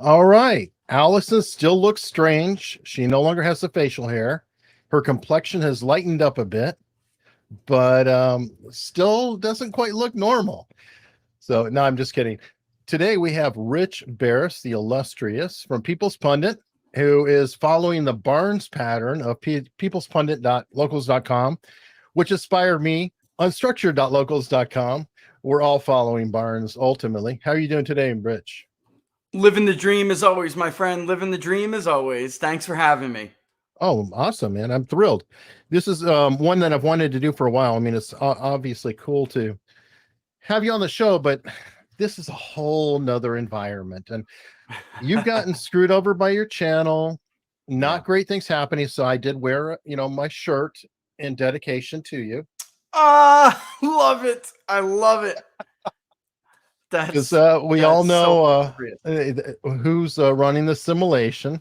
All right. Allison still looks strange. She no longer has the facial hair. Her complexion has lightened up a bit, but still doesn't quite look normal. So, no, I'm just kidding. Today we have Rich Baris, the illustrious, from People's Pundit, who is following the Barnes pattern of peoplespundit.locals.com, which inspired me on structured.locals.com. We're all following Barnes ultimately. How are you doing today, Rich? Living the dream as always, my friend. Living the dream as always. Thanks for having me. Oh, awesome, man. I'm thrilled. This is one that I've wanted to do for a while. I mean, it's obviously cool to have you on the show, but this is a whole nother environment. And you've gotten screwed over by your channel. Not great things happening. So I did wear, my shirt in dedication to you. Love it. I love it. Because we all know who's running the simulation.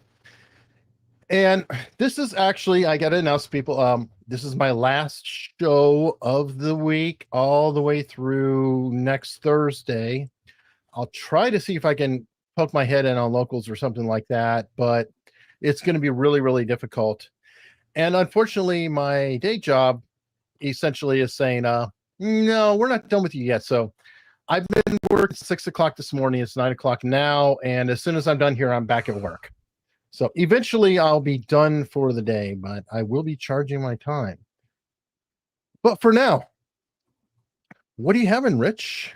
And this is actually, I got to announce people, this is my last show of the week, all the way through next Thursday. I'll try to see if I can poke my head in on locals or something like that, but it's going to be really, really difficult. And unfortunately, my day job essentially is saying, no, we're not done with you yet. So I've been working 6 o'clock this morning. It's 9 o'clock now. And as soon as I'm done here, I'm back at work. So eventually I'll be done for the day, but I will be charging my time. But for now, what are you having, Rich?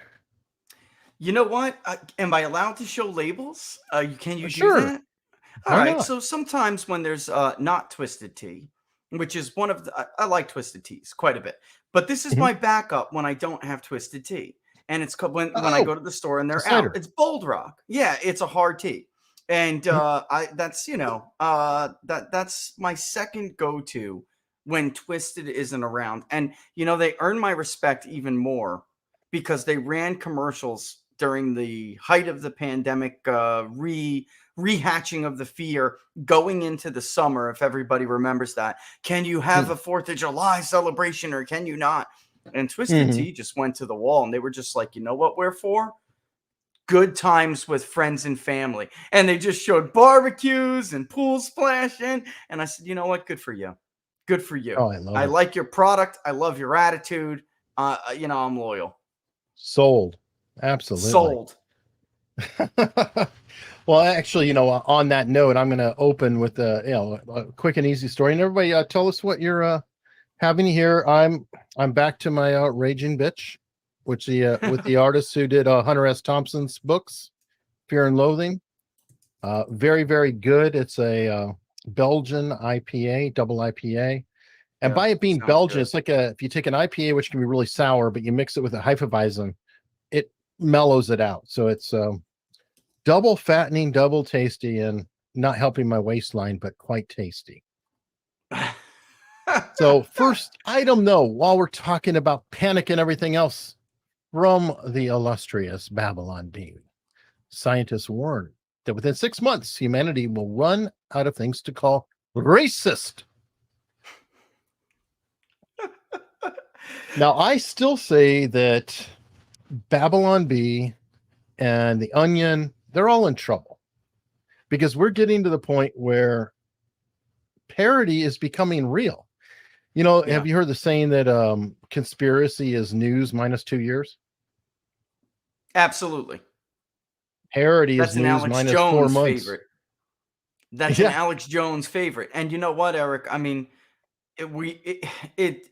You know what? Am I allowed to show labels? Can you Sure. do that? All Why right. not? So sometimes when there's not twisted tea, which is one of the, I like twisted teas quite a bit, but this is my backup when I don't have twisted tea. And it's called when I go to the store and they're out. It's Bold Rock. Yeah, it's a hard tea. And that's that's my second go-to when Twisted isn't around. And they earn my respect even more because they ran commercials during the height of the pandemic, rehatching of the fear going into the summer. If everybody remembers that, can you have a 4th of July celebration or can you not? And Twisted Tea just went to the wall, and they were just like, you know what we're for? Good times with friends and family. And they just showed barbecues and pool splashing. And I said, you know what? Good for you. Good for you. Oh, I like your product. I love your attitude. I'm loyal. Sold. Absolutely. Sold. Well, actually, on that note, I'm going to open with a quick and easy story. And everybody, tell us what you're having here. I'm back to my raging bitch, which with the artist who did Hunter S. Thompson's books, Fear and Loathing. Very, very good. It's a Belgian IPA, double IPA. And by it being Belgian, it's like if you take an IPA, which can be really sour, but you mix it with a Hefeweizen, it mellows it out. So it's double fattening, double tasty, and not helping my waistline, but quite tasty. So first item, though, while we're talking about panic and everything else, from the illustrious Babylon Bee, scientists warn that within 6 months, humanity will run out of things to call racist. Now, I still say that Babylon Bee and the Onion, they're all in trouble because we're getting to the point where parody is becoming real. Have you heard the saying that conspiracy is news minus 2 years? Absolutely. Parody is news minus 4 months. Favorite. That's an Alex Jones favorite. And you know what, Eric? I mean, that's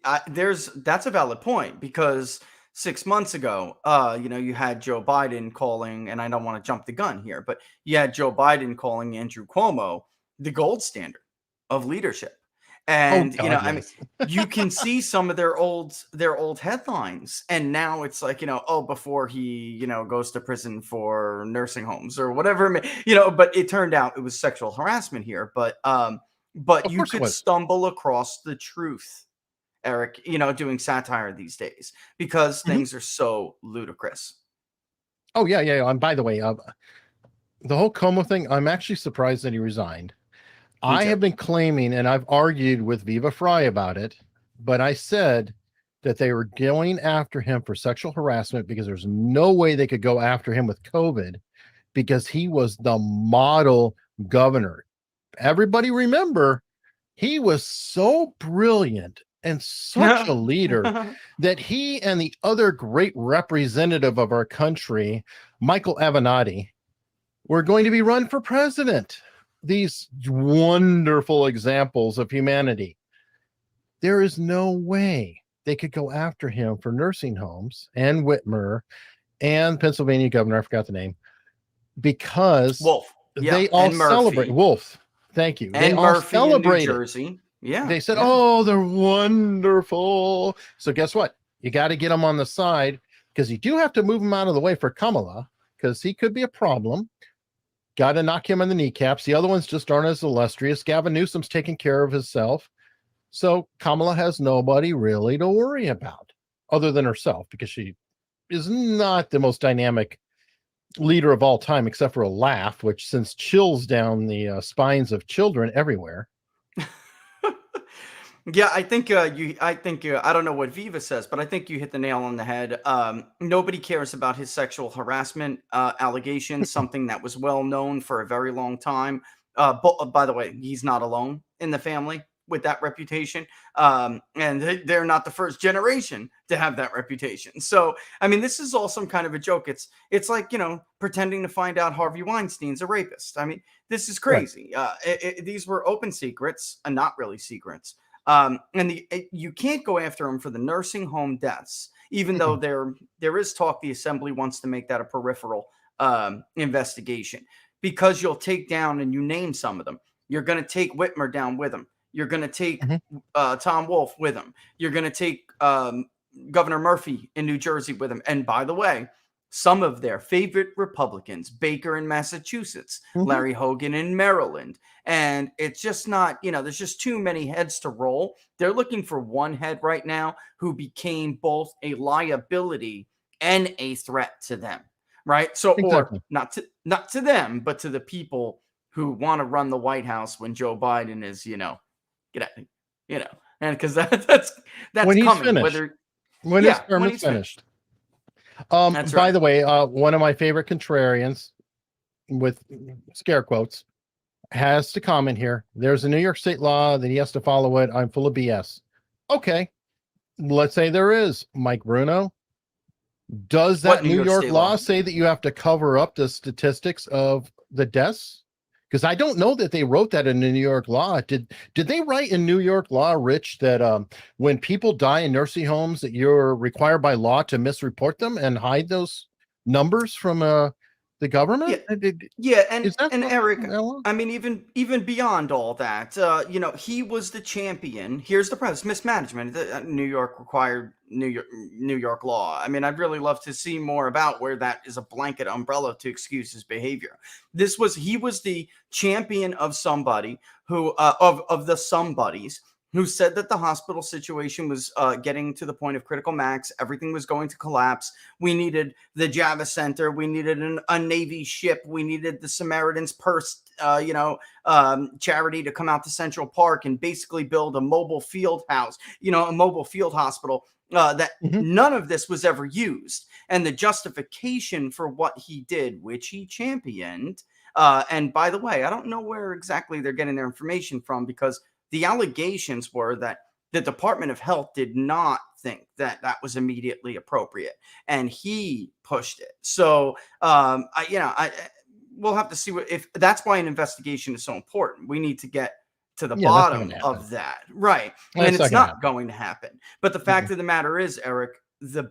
a valid point because 6 months ago, you had Joe Biden calling, and I don't want to jump the gun here, but you had Joe Biden calling Andrew Cuomo the gold standard of leadership. And you can see some of their old headlines, and now it's like before he goes to prison for nursing homes or whatever, but it turned out it was sexual harassment here, but you could stumble across the truth, Eric, doing satire these days because things are so ludicrous. Oh yeah. And by the way, the whole Como thing, I'm actually surprised that he resigned. I have been claiming, and I've argued with Viva Frei about it, but I said that they were going after him for sexual harassment because there's no way they could go after him with COVID because he was the model governor. Everybody remember, he was so brilliant and such a leader that he and the other great representative of our country, Michael Avenatti, were going to be run for president. These wonderful examples of humanity. There is no way they could go after him for nursing homes and Whitmer and Pennsylvania governor, I forgot the name, because Wolf. they all celebrate. Wolf. Thank you. And they all Murphy celebrate in New Jersey. Yeah. They said, oh, they're wonderful. So guess what? You got to get them on the side, because you do have to move them out of the way for Kamala, because he could be a problem. Got to knock him on the kneecaps. The other ones just aren't as illustrious. Gavin Newsom's taking care of himself. So Kamala has nobody really to worry about other than herself, because she is not the most dynamic leader of all time, except for a laugh, which sends chills down the spines of children everywhere. Yeah, I think I don't know what Viva says, but I think you hit the nail on the head. Nobody cares about his sexual harassment allegations, something that was well known for a very long time. But by the way, he's not alone in the family with that reputation. And they're not the first generation to have that reputation. So, I mean, this is all some kind of a joke. It's like, pretending to find out Harvey Weinstein's a rapist. I mean, this is crazy. Right. These were open secrets and not really secrets. You can't go after him for the nursing home deaths, even though there is talk the assembly wants to make that a peripheral investigation, because you'll take down, and you name some of them. You're going to take Whitmer down with him. You're going to take Tom Wolf with him. You're going to take Governor Murphy in New Jersey with him. And by the way, some of their favorite Republicans, Baker in Massachusetts, Larry Hogan in Maryland. And it's just not, there's just too many heads to roll. They're looking for one head right now who became both a liability and a threat to them. Right. So, or not to them, but to the people who want to run the White House when Joe Biden is, get out, and because that's when coming. Finished. When his term is finished. By the way, one of my favorite contrarians, with scare quotes, has to comment here. There's a New York State law that he has to follow it. I'm full of BS. Okay, let's say there is. Mike Bruno, does that New York law say that you have to cover up the statistics of the deaths? Because I don't know that they wrote that in the New York law. Did they write in New York law, Rich, that when people die in nursing homes, that you're required by law to misreport them and hide those numbers from the government? And Eric, I mean, even beyond all that, he was the champion. Here's the premise: mismanagement. New York required New York law. I mean, I'd really love to see more about where that is a blanket umbrella to excuse his behavior. He was the champion of somebody who of the somebodies who said that the hospital situation was getting to the point of critical max. Everything was going to collapse. We needed the Java Center. We needed a Navy ship. We needed the Samaritan's Purse, charity to come out to Central Park and basically build a mobile field house, a mobile field hospital. That none of this was ever used. And the justification for what he did, which he championed, and by the way, I don't know where exactly they're getting their information from, because the allegations were that the Department of Health did not think that that was immediately appropriate, and he pushed it. So, we'll have to see if that's why an investigation is so important. We need to get to the bottom of that, right? And it's not going to happen. But the fact of the matter is, Eric, the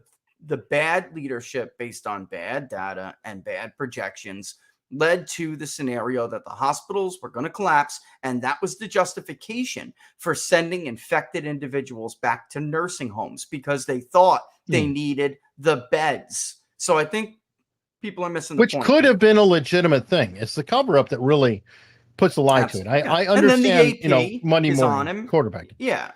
bad leadership based on bad data and bad projections led to the scenario that the hospitals were going to collapse. And that was the justification for sending infected individuals back to nursing homes, because they thought they needed the beds. So I think people are missing the point. Which could have been a legitimate thing. It's the cover-up that really puts a lie to it. I understand, Monday morning quarterback. Yeah.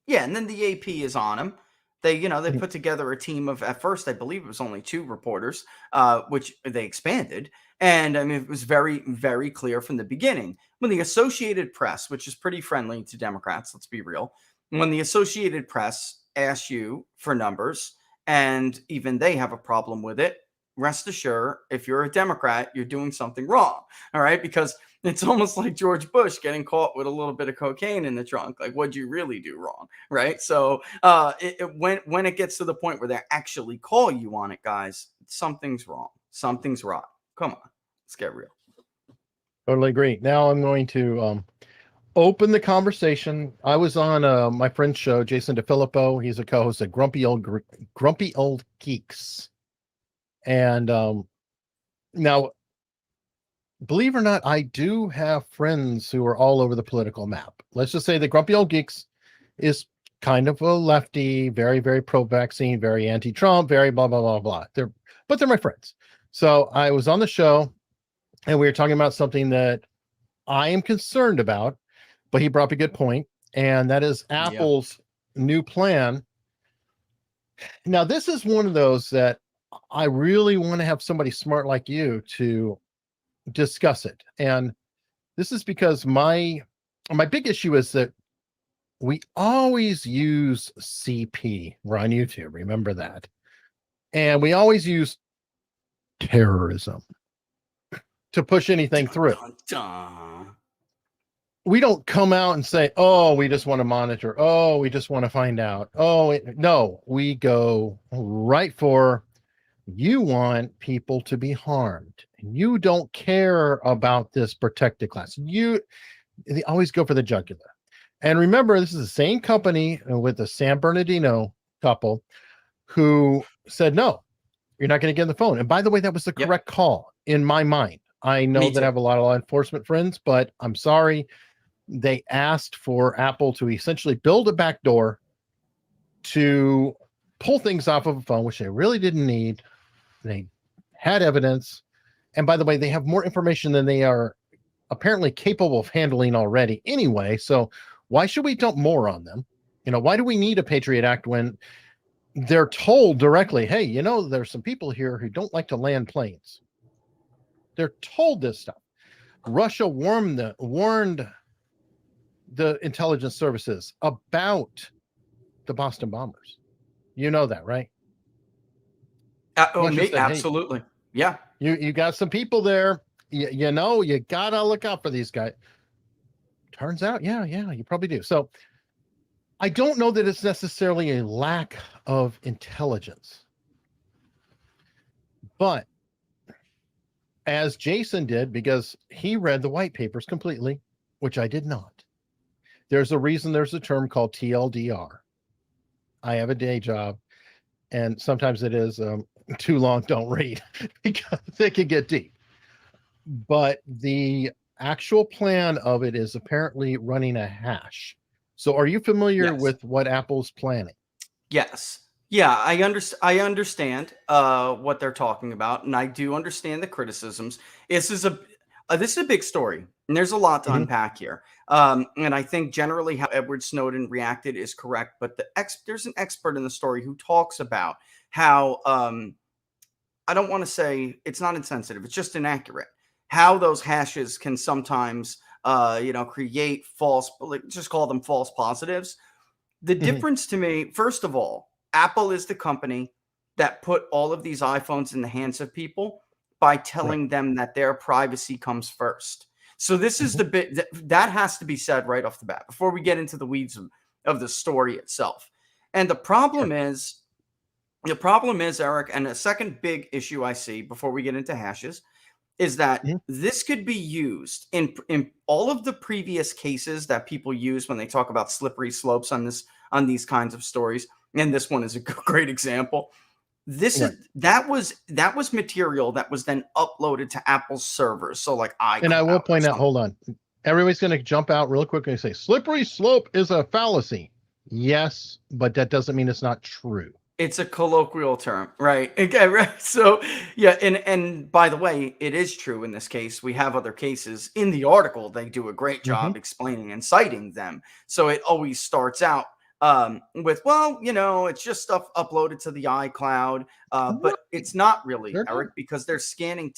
And then the AP is on him. They, they put together a team of, at first, I believe it was only 2 reporters, which they expanded. And I mean, it was very, very clear from the beginning. When the Associated Press, which is pretty friendly to Democrats, let's be real, when the Associated Press asks you for numbers, and even they have a problem with it, rest assured, if you're a Democrat, you're doing something wrong. All right. Because it's almost like George Bush getting caught with a little bit of cocaine in the trunk. Like, what'd you really do wrong? Right. So when it gets to the point where they actually call you on it, guys, something's wrong. Something's wrong. Come on. Let's get real. Totally agree. Now I'm going to open the conversation. I was on my friend's show, Jason DeFilippo. He's a co-host of Grumpy Old Geeks. And now, believe it or not, I do have friends who are all over the political map. Let's just say that Grumpy Old Geeks is kind of a lefty, very, very pro-vaccine, very anti-Trump, very blah, blah, blah, blah. But they're my friends. So I was on the show and we were talking about something that I am concerned about, but he brought up a good point, and that is Apple's new plan. Now, this is one of those that I really want to have somebody smart like you to discuss it. And this is because my big issue is that we always use CP. We're on YouTube, remember that. And we always use terrorism to push anything through. We don't come out and say, oh, we just want to monitor. Oh, we just want to find out. No, we go right for, you want people to be harmed. You don't care about this protected class. They always go for the jugular. And remember, this is the same company with the San Bernardino couple who said, no, you're not going to get on the phone. And by the way, that was the correct call in my mind. I know that I have a lot of law enforcement friends, but I'm sorry. They asked for Apple to essentially build a backdoor to pull things off of a phone, which they really didn't need. They had evidence. And by the way, they have more information than they are apparently capable of handling already anyway. So why should we dump more on them? Why do we need a Patriot Act when they're told directly, hey, there's some people here who don't like to land planes. They're told this stuff. Russia warned the intelligence services about the Boston bombers. You know that, right? Absolutely. Hey, yeah. You got some people there. You gotta look out for these guys. Turns out, yeah, you probably do. So I don't know that it's necessarily a lack of intelligence. But as Jason did, because he read the white papers completely, which I did not. There's a reason there's a term called TLDR. I have a day job, and sometimes it is too long, don't read, because it can get deep. But the actual plan of it is apparently running a hash. So are you familiar with what Apple's planning? Yes. Yeah, I understand what they're talking about, and I do understand the criticisms. This is a big story, and there's a lot to unpack here. And I think generally how Edward Snowden reacted is correct, but there's an expert in the story who talks about how I don't want to say it's not insensitive, it's just inaccurate. How those hashes can sometimes create false, just call them false positives. The difference to me, first of all, Apple is the company that put all of these iPhones in the hands of people by telling them that their privacy comes first. So this is the bit that has to be said right off the bat before we get into the weeds of the story itself. And the problem is, Eric, and a second big issue I see before we get into hashes is that this could be used in all of the previous cases that people use when they talk about slippery slopes on these kinds of stories. And this one is a great example. That was material that was then uploaded to Apple's servers. So and I will point out, hold on. Everybody's going to jump out real quick and say slippery slope is a fallacy. Yes, but that doesn't mean it's not true. It's a colloquial term, right? Okay, right. So yeah, and by the way, it is true in this case. We have other cases in the article. They do a great job explaining and citing them. So it always starts out with, well, it's just stuff uploaded to the iCloud, but it's not really, Eric, because they're scanning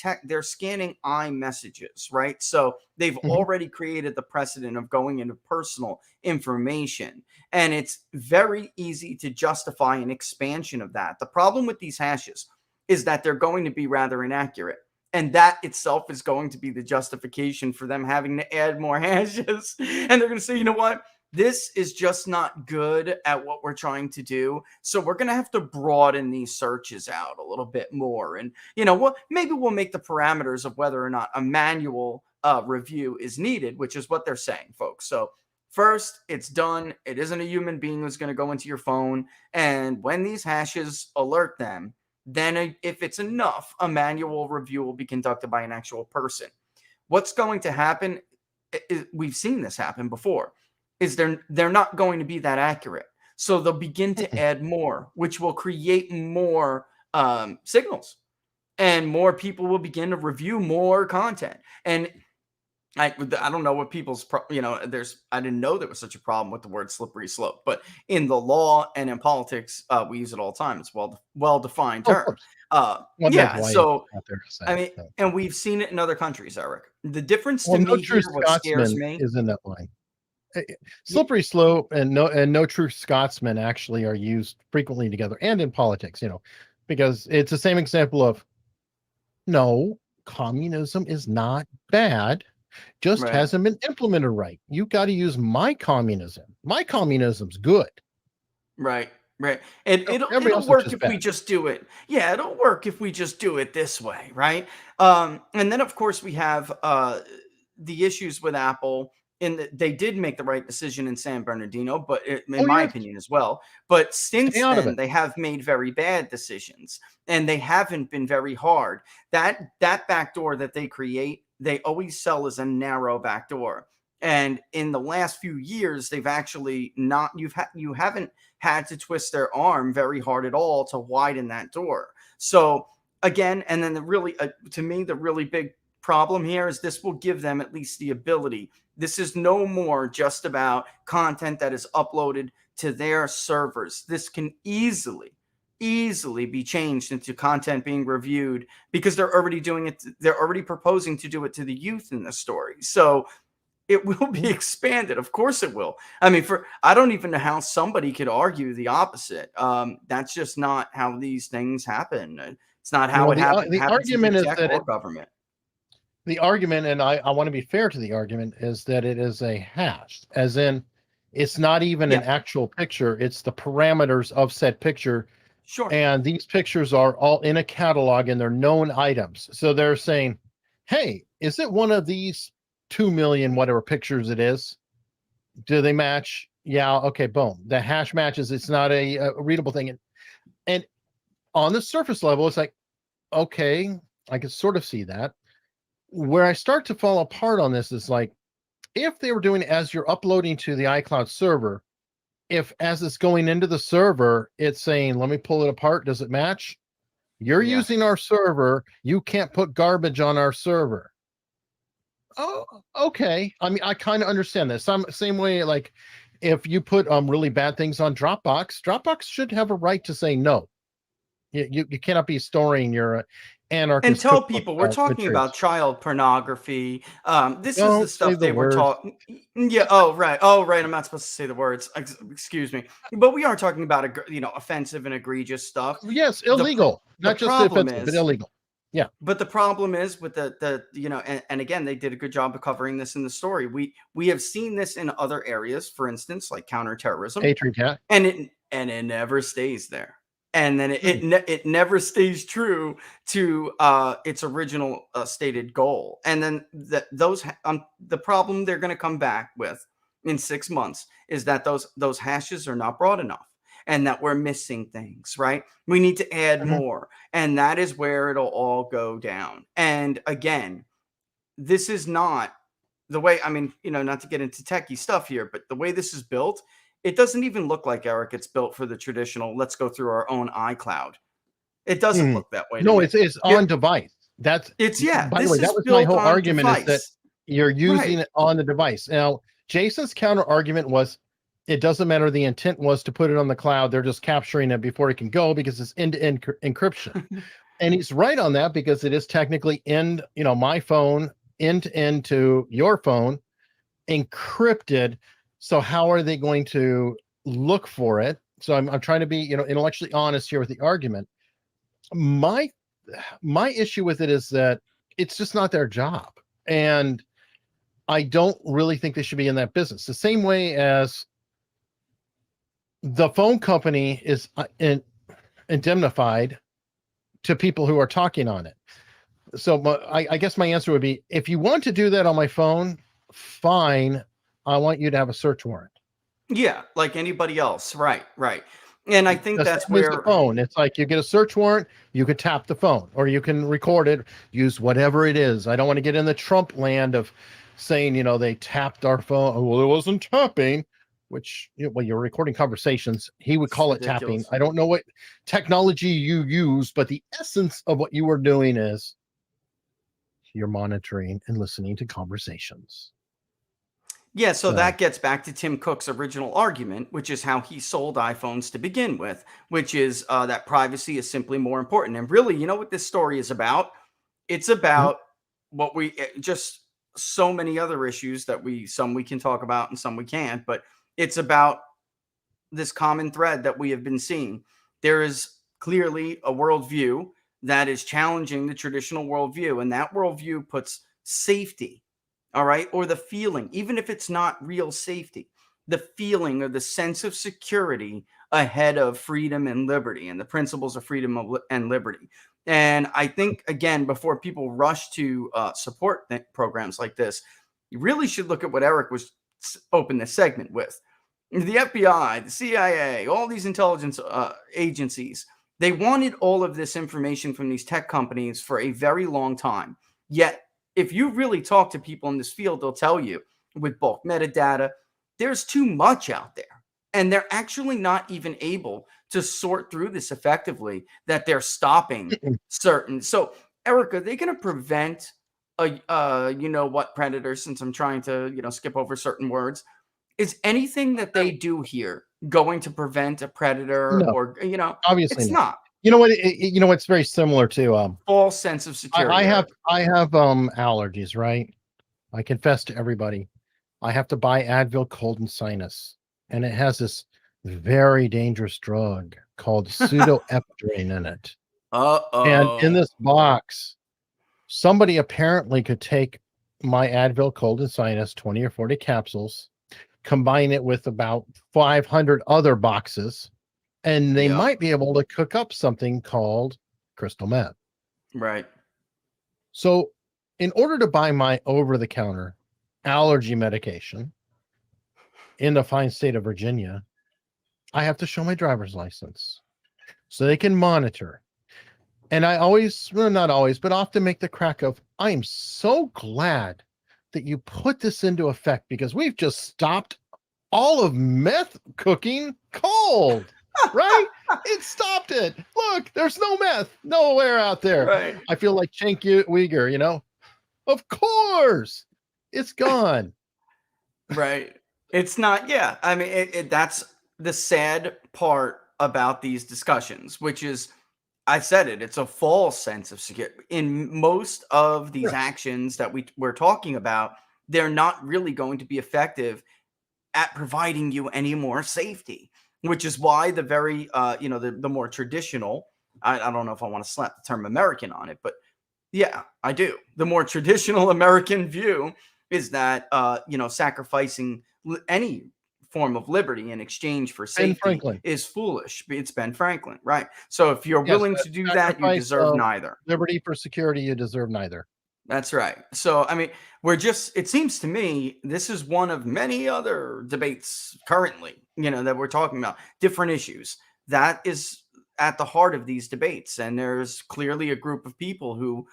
iMessages, right? So they've already created the precedent of going into personal information, and it's very easy to justify an expansion of that. The problem with these hashes, is that they're going to be rather inaccurate. And that itself is going to be the justification for them having to add more hashes. And they're going to say, you know what? This is just not good at what we're trying to do. So we're going to have to broaden these searches out a little bit more. And, maybe we'll make the parameters of whether or not a manual review is needed, which is what they're saying, folks. So first, it's done. It isn't a human being who's going to go into your phone. And when these hashes alert them, then if it's enough, a manual review will be conducted by an actual person. What's going to happen, we've seen this happen before, is they're not going to be that accurate. So they'll begin to add more, which will create more signals, and more people will begin to review more content. And I don't know what people's, I didn't know there was such a problem with the word slippery slope, but in the law and in politics, we use it all the time. It's well-defined term. Yeah. So, and we've seen it in other countries, Eric. The difference to me here, what scares me is in that line. Slippery slope and no true Scotsman actually are used frequently together, and in politics, because it's the same example of, no, communism is not bad. Just hasn't been implemented right. You got to use my communism. My communism's good. Right. And it'll work if we just do it. Yeah, it'll work if we just do it this way, right? And then, of course, we have the issues with Apple. They did make the right decision in San Bernardino, but in my opinion as well. But since then, they have made very bad decisions, and they haven't been very hard. That backdoor that they create, they always sell as a narrow backdoor. And in the last few years, they've actually not, you haven't had to twist their arm very hard at all to widen that door. So again, and then to me, the really big problem here is this will give them at least the ability. This is no more just about content that is uploaded to their servers. This can easily be changed into content being reviewed, because they're already doing it. They're already proposing to do it to the youth in the story. So it will be expanded. Of course it will. I mean, I don't even know how somebody could argue the opposite. That's just not how these things happen. It's not how it happens. The argument is that government. The argument, and I want to be fair to the argument, is that it is a hash, as in it's not even an actual picture. It's the parameters of said picture. Sure. And these pictures are all in a catalog and they're known items. So they're saying, hey, is it one of these 2 million, whatever pictures it is? Do they match? Yeah. Okay. Boom. The hash matches. It's not a readable thing. And on the surface level, it's like, okay, I can sort of see that. Where I start to fall apart on this is like, if they were doing it as you're uploading to the iCloud server, if as it's going into the server, it's saying, let me pull it apart. Does it match? You're using our server. You can't put garbage on our server. Oh, okay. I mean, I kind of understand this. Same way, like if you put really bad things on Dropbox should have a right to say no. You cannot be storing your anarchist. And tell people we're talking about child pornography. This is the stuff they were talking. Yeah. Oh, right. I'm not supposed to say the words. Excuse me. But we are talking about offensive and egregious stuff. Yes, illegal. Not just offensive, but illegal. Yeah. But the problem is with and again, they did a good job of covering this in the story. We have seen this in other areas, for instance, like counterterrorism. Patriot. And it never stays there. And then it never stays true to its original stated goal. And then the problem they're going to come back with in 6 months is that those hashes are not broad enough, and that we're missing things, right? We need to add more. And that is where it'll all go down. And again, this is not the way, I mean, not to get into techie stuff here, but the way this is built, it doesn't even look like, Eric, it's built for the traditional, let's go through our own iCloud. It doesn't look that way. No, it's on device. By the way, that was my whole argument, is that you're using it on the device. Now, Jason's counter argument was, it doesn't matter. The intent was to put it on the cloud. They're just capturing it before it can go because it's end-to-end encryption. And he's right on that, because it is technically my phone, end-to-end to your phone, encrypted. So how are they going to look for it? So I'm trying to be, intellectually honest here with the argument. My my issue with it is that it's just not their job. And I don't really think they should be in that business. The same way as the phone company is indemnified to people who are talking on it. So I guess my answer would be, if you want to do that on my phone, fine. I want you to have a search warrant. Yeah, like anybody else. Right. And I think that's where the phone. It's like you get a search warrant, you could tap the phone, or you can record it, use whatever it is. I don't want to get in the Trump land of saying, they tapped our phone. Oh, well, it wasn't tapping, which, when you're recording conversations, he would call it tapping. I don't know what technology you use, but the essence of what you were doing is you're monitoring and listening to conversations. Yeah, so that gets back to Tim Cook's original argument, which is how he sold iPhones to begin with, which is that privacy is simply more important. And really, you know what this story is about? It's about what we just so many other issues that some we can talk about and some we can't, but it's about this common thread that we have been seeing. There is clearly a worldview that is challenging the traditional worldview, and that worldview puts safety, all right, or the feeling, even if it's not real safety, the feeling or the sense of security ahead of freedom and liberty and the principles of freedom and liberty. And I think, again, before people rush to support programs like this, you really should look at what Eric was open this segment with. The FBI, the CIA, all these intelligence agencies, they wanted all of this information from these tech companies for a very long time. Yet, if you really talk to people in this field, they'll tell you with bulk metadata, there's too much out there. And they're actually not even able to sort through this effectively, that they're stopping certain. So, Eric, are they going to prevent predator, since I'm trying to, skip over certain words? Is anything that they do here going to prevent a predator? No, or, obviously it's not. You know what? It's very similar to false sense of security. I have allergies, right? I confess to everybody. I have to buy Advil cold and sinus, and it has this very dangerous drug called pseudoephedrine in it. And in this box, somebody apparently could take my Advil cold and sinus, 20 or 40 capsules, combine it with about 500 other boxes, and they might be able to cook up something called crystal meth. Right. So in order to buy my over-the-counter allergy medication in the fine state of Virginia, I have to show my driver's license so they can monitor. And I always, well, not always, but often make the crack of, I am so glad that you put this into effect, because we've just stopped all of meth cooking cold. Right? It stopped it. Look, there's no meth nowhere out there. Right. I feel like Cenk Uyghur, Of course, it's gone. Right. It's not. Yeah. I mean, that's the sad part about these discussions, which is, I said it, it's a false sense of security. In most of these actions that we're talking about, they're not really going to be effective at providing you any more safety, which is why the very, the more traditional, I don't know if I want to slap the term American on it, but yeah, I do. The more traditional American view is that, sacrificing any form of liberty in exchange for safety is foolish. It's Ben Franklin, right? So if you're willing to do that, you deserve neither. Liberty for security, you deserve neither. That's right. So, I mean, it seems to me, this is one of many other debates currently, that we're talking about, different issues. That is at the heart of these debates. And there's clearly a group of people who,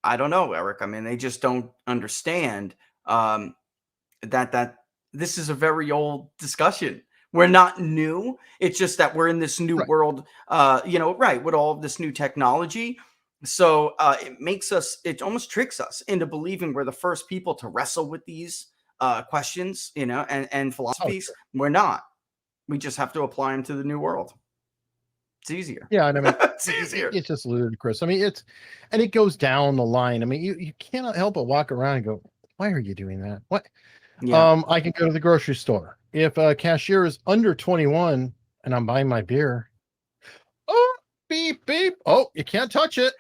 I don't know, Eric, I mean, they just don't understand that this is a very old discussion. We're not new. It's just that we're in this new world, with all of this new technology. So it almost tricks us into believing we're the first people to wrestle with these questions, and philosophies. Oh, sure. We're not. We just have to apply them to the new world. It's easier. Yeah, and I mean, it's easier. It's just ludicrous. I mean, it goes down the line. I mean, you cannot help but walk around and go, "Why are you doing that?" What? Yeah. I can go to the grocery store. If a cashier is under 21 and I'm buying my beer, oh, beep, beep. Oh, you can't touch it.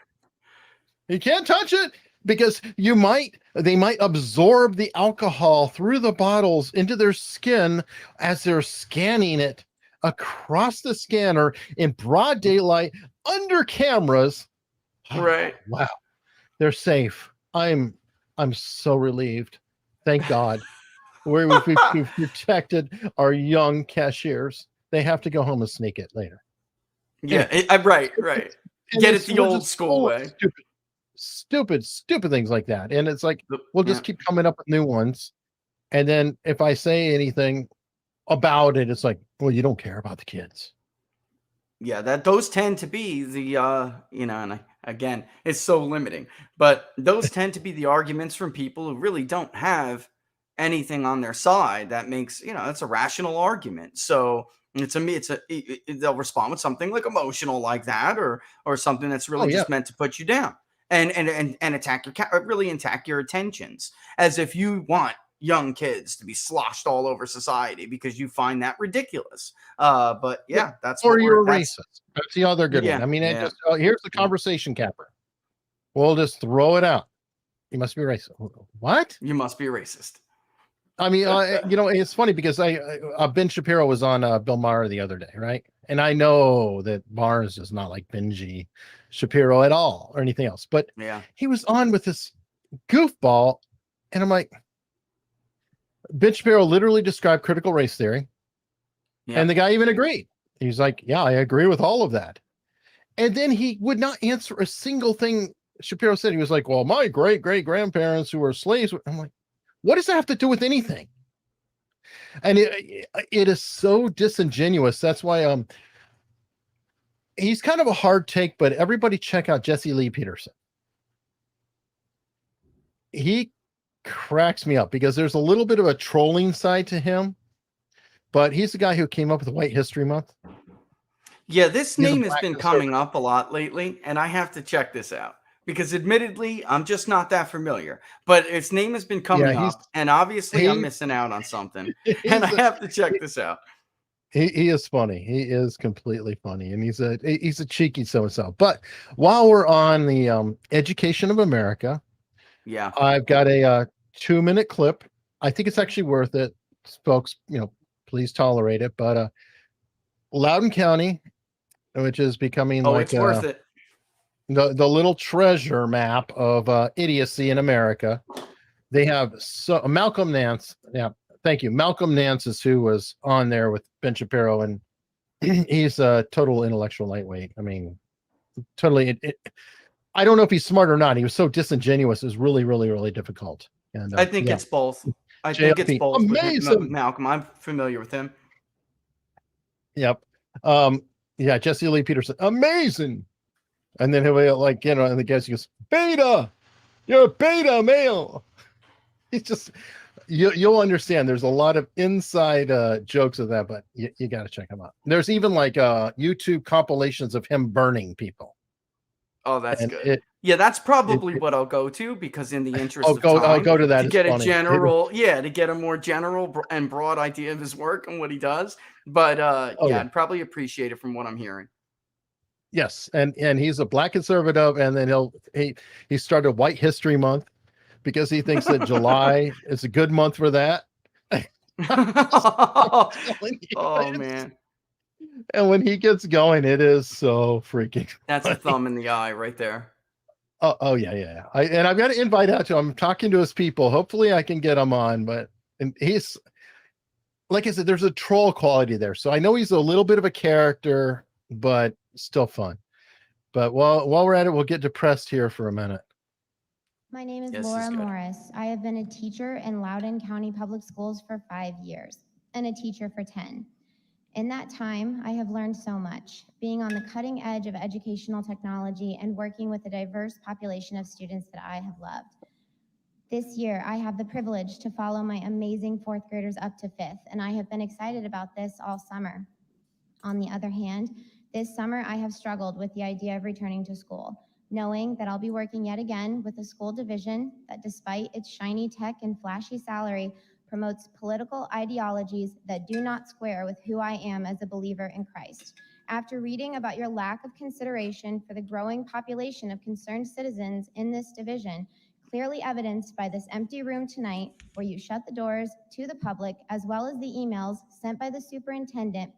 You can't touch it because they might absorb the alcohol through the bottles into their skin as they're scanning it across the scanner in broad daylight under cameras. Right. Wow. They're safe. I'm so relieved. Thank God. We've protected our young cashiers. They have to go home and sneak it later. Yeah, right. Get it the old school way. Stupid things like that. And it's like, we'll just Yeah. keep coming up with new ones. And then if I say anything about it, it's like, well, you don't care about the kids. Yeah, those tend to be the and again, it's so limiting, but those tend to be the arguments from people who really don't have anything on their side that makes, it's a rational argument. So they'll respond with something like emotional like that, or something that's really just meant to put you down and attack really attack your attentions, as if you want young kids to be sloshed all over society because you find that ridiculous. But that's or you're a racist. That's the other good one. I mean, here's the conversation capper. We'll just throw it out. You must be racist. What? You must be a racist. I mean, it's funny because Ben Shapiro was on Bill Maher the other day, right? And I know that Maher is just not like Benji Shapiro at all or anything else, but he was on with this goofball, and I'm like, Ben Shapiro literally described critical race theory, and the guy even agreed. He's like, yeah, I agree with all of that. And then he would not answer a single thing Shapiro said. He was like, well, my great-great-grandparents who were slaves. I'm like, what does that have to do with anything? And it is so disingenuous. That's why he's kind of a hard take, but everybody check out Jesse Lee Peterson. He cracks me up because there's a little bit of a trolling side to him, but he's the guy who came up with White History Month. Yeah, this name has been coming up a lot lately, and I have to check this out because admittedly, I'm just not that familiar, but its name has been coming up, and obviously I'm missing out on something, and I have to check this out. He is funny. He is completely funny, and he's a cheeky so-and-so. But while we're on the education of America, I've got a 2-minute clip. I think it's actually worth it, folks. Please tolerate it. But Loudoun County, which is becoming it's worth it. The little treasure map of idiocy in America. They have Malcolm Nance. Yeah, thank you. Malcolm Nance is who was on there with Ben Shapiro, and he's a total intellectual lightweight. I mean, totally. I don't know if he's smart or not. He was so disingenuous. It was really, really, really difficult. And I think it's both. I think it's both. Amazing. Malcolm, I'm familiar with him. Yep. Jesse Lee Peterson. Amazing. And then he'll be like, and the guy goes, beta, you're a beta male. He's just, you'll understand. There's a lot of inside jokes of that, but you got to check him out. There's even like YouTube compilations of him burning people. Oh, that's good. That's probably what I'll go to, because in the interest of time, I'll go to that to get a general, to get a more general and broad idea of his work and what he does. But I'd probably appreciate it from what I'm hearing. Yes, and he's a black conservative, and then he started White History Month because he thinks that July is a good month for that. Oh man. And when he gets going, it is so freaking That's funny. A thumb in the eye right there. Oh yeah. I've got to invite out to him. I'm talking to his people. Hopefully I can get him on, and he's, like I said, there's a troll quality there. So I know he's a little bit of a character, but still fun. But while we're at it, we'll get depressed here for a minute. My name is Laura Morris. I have been a teacher in Loudoun County Public Schools for 5 years and a teacher for 10. In that time, I have learned so much, being on the cutting edge of educational technology and working with a diverse population of students that I have loved. This year, I have the privilege to follow my amazing 4th graders up to 5th, and I have been excited about this all summer. On the other hand, this summer, I have struggled with the idea of returning to school, knowing that I'll be working yet again with a school division that, despite its shiny tech and flashy salary, promotes political ideologies that do not square with who I am as a believer in Christ. After reading about your lack of consideration for the growing population of concerned citizens in this division, clearly evidenced by this empty room tonight, where you shut the doors to the public, as well as the emails sent by the superintendent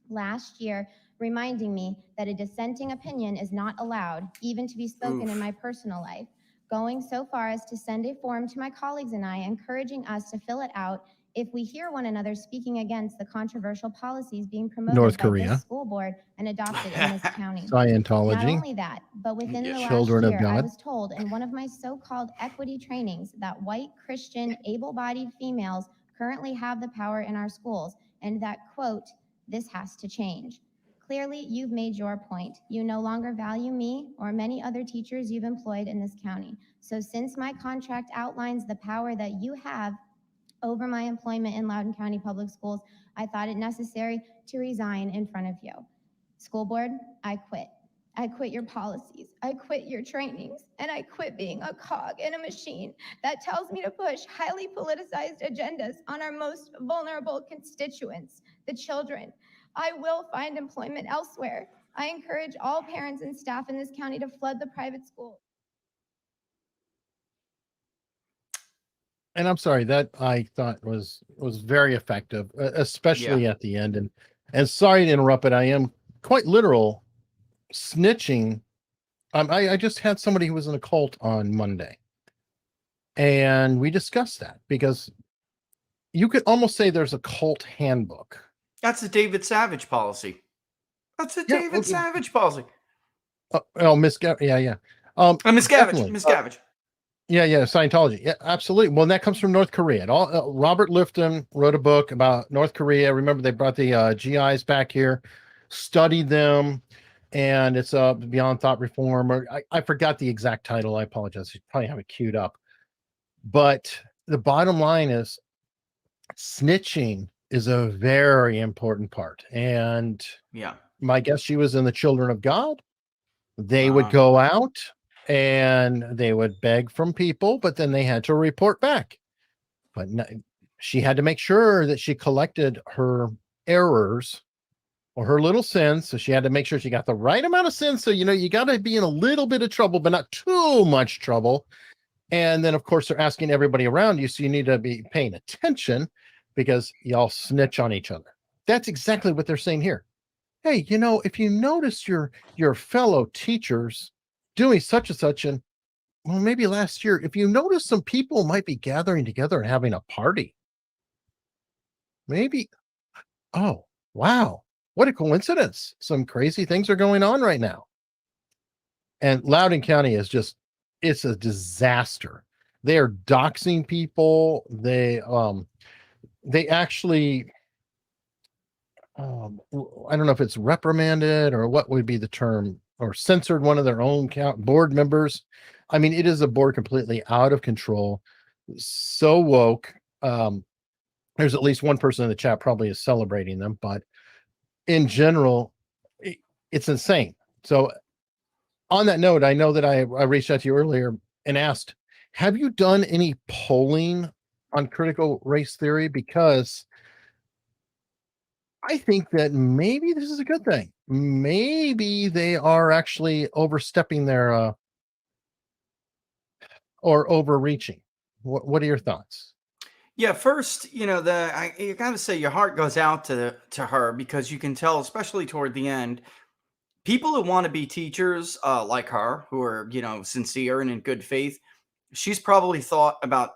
last year, reminding me that a dissenting opinion is not allowed, even to be spoken in my personal life, going so far as to send a form to my colleagues and I, encouraging us to fill it out if we hear one another speaking against the controversial policies being promoted by this school board and adopted in this county. Scientology. Not only that, but within the last year, I was told in one of my so-called equity trainings that white, Christian, able-bodied females currently have the power in our schools, and that, quote, this has to change. Clearly, you've made your point. You no longer value me or many other teachers you've employed in this county. So since my contract outlines the power that you have over my employment in Loudoun County Public Schools, I thought it necessary to resign in front of you. School board, I quit. I quit your policies, I quit your trainings, and I quit being a cog in a machine that tells me to push highly politicized agendas on our most vulnerable constituents, the children. I will find employment elsewhere. I encourage all parents and staff in this county to flood the private schools. And I'm sorry, that I thought was very effective, especially at the end. And sorry to interrupt, but I am quite literal. Snitching. I just had somebody who was in a cult on Monday, and we discussed that, because you could almost say there's a cult handbook. That's a David Savage policy. That's a David Savage policy. Miss Gavage. Yeah. Miss Gavage. Miss Gavage. Yeah, Scientology. Yeah, absolutely. Well, that comes from North Korea. Robert Lifton wrote a book about North Korea. Remember, they brought the GIs back here, studied them, and it's Beyond Thought Reform. Or I forgot the exact title. I apologize. You probably have it queued up. But the bottom line is, snitching is a very important part. And my guess, she was in the Children of God. They would go out and they would beg from people, but then they had to report back. But she had to make sure that she collected her errors or her little sins. So she had to make sure she got the right amount of sins. So, you got to be in a little bit of trouble, but not too much trouble. And then, of course, they're asking everybody around you. So you need to be paying attention, because y'all snitch on each other. That's exactly what they're saying here. Hey, if you notice your fellow teachers doing such and such, and well, maybe last year, if you notice some people might be gathering together and having a party, maybe, oh, wow, what a coincidence. Some crazy things are going on right now. And Loudoun County is it's a disaster. They are doxing people. They actually, I don't know if it's reprimanded or what would be the term, or censored one of their own board members. I mean, it is a board completely out of control, so woke. There's at least one person in the chat probably is celebrating them, but in general, it's insane. So on that note, I know that I reached out to you earlier and asked, have you done any polling on critical race theory? Because I think that maybe this is a good thing. Maybe they are actually overstepping their or overreaching. What are your thoughts? Yeah, first, you gotta say your heart goes out to her, because you can tell, especially toward the end, people who want to be teachers like her, who are, sincere and in good faith, she's probably thought about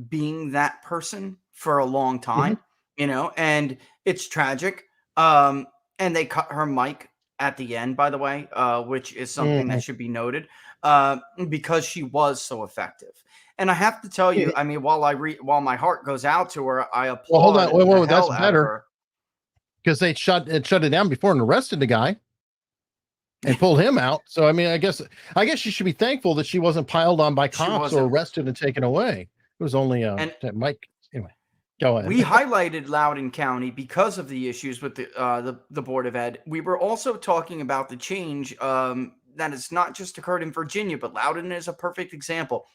being that person for a long time, and it's tragic. And they cut her mic at the end, by the way, which is something that should be noted, because she was so effective. And I have to tell you, I mean, while my heart goes out to her, I applaud. Well, hold on, whoa, that's better, because they shut it down before and arrested the guy and pulled him out. So I mean, I guess she should be thankful that she wasn't piled on by cops or arrested and taken away. It was only that Mike. Anyway, go ahead. We highlighted Loudoun County because of the issues with the Board of Ed. We were also talking about the change that has not just occurred in Virginia, but Loudoun is a perfect example.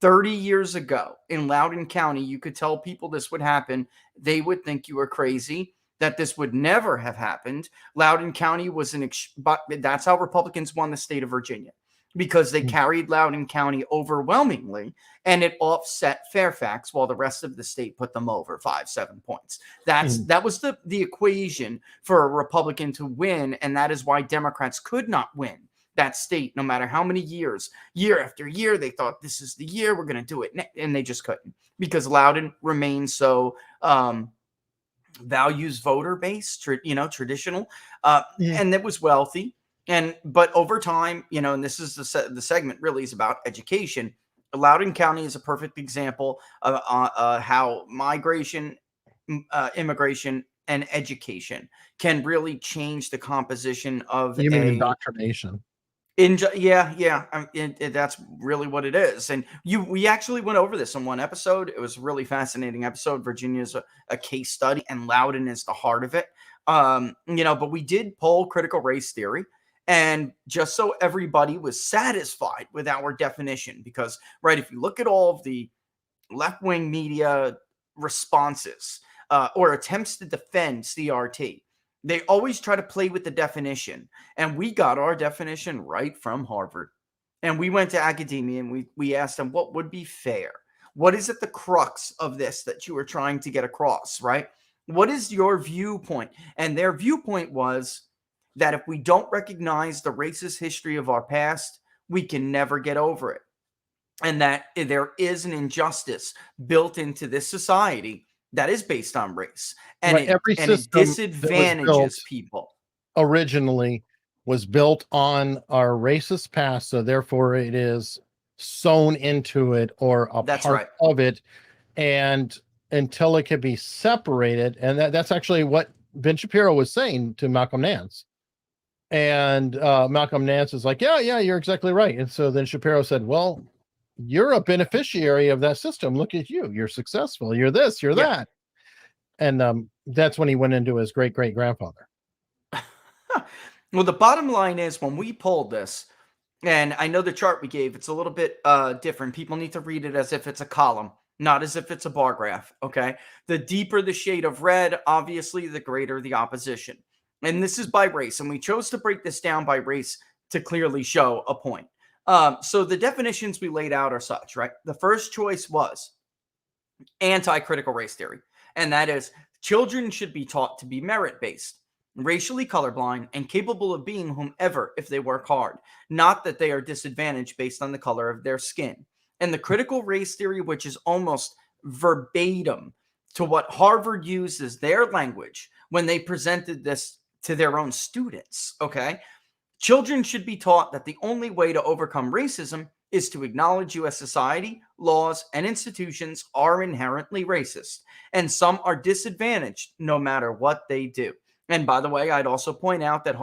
30 years ago in Loudoun County, you could tell people this would happen. They would think you were crazy. that this would never have happened. Loudoun County was but that's how Republicans won the state of Virginia, because they carried Loudoun County overwhelmingly, and it offset Fairfax while the rest of the state put them over 5-7 points. That was the equation for a Republican to win, and that is why Democrats could not win that state, no matter how many years, year after year, they thought this is the year we're going to do it, and they just couldn't, because Loudoun remains so values voter based, traditional, and it was wealthy. But over time, and this is the segment really is about education. Loudoun County is a perfect example of how migration, immigration, and education can really change the composition of indoctrination. That's really what it is. And we actually went over this in one episode. It was a really fascinating episode. Virginia's a case study, and Loudoun is the heart of it. But we did poll critical race theory, and just so everybody was satisfied with our definition, because, right, if you look at all of the left-wing media responses or attempts to defend CRT, they always try to play with the definition, and we got our definition right from Harvard. And we went to academia, and we asked them, what would be fair? What is at the crux of this that you were trying to get across, right? What is your viewpoint? And their viewpoint was that if we don't recognize the racist history of our past, we can never get over it. And that there is an injustice built into this society that is based on race, and it disadvantages people. Originally was built on our racist past, so therefore it is sewn into it or a part of it, and until it can be separated. And that's actually what Ben Shapiro was saying to Malcolm Nance. And Malcolm Nance is like, yeah, you're exactly right. And so then Shapiro said, well, you're a beneficiary of that system. Look at you. You're successful. You're this, you're that. And that's when he went into his great-great-grandfather. Well, the bottom line is, when we pulled this, and I know the chart we gave, it's a little bit different. People need to read it as if it's a column, not as if it's a bar graph, okay? The deeper the shade of red, obviously, the greater the opposition. And this is by race, and we chose to break this down by race to clearly show a point. So the definitions we laid out are such, right? The first choice was anti-critical race theory, and that is children should be taught to be merit-based, racially colorblind, and capable of being whomever if they work hard, not that they are disadvantaged based on the color of their skin. And the critical race theory, which is almost verbatim to what Harvard used as their language when they presented this to their own students, okay? Children should be taught that the only way to overcome racism is to acknowledge U.S. society, laws, and institutions are inherently racist, and some are disadvantaged no matter what they do. And by the way, I'd also point out that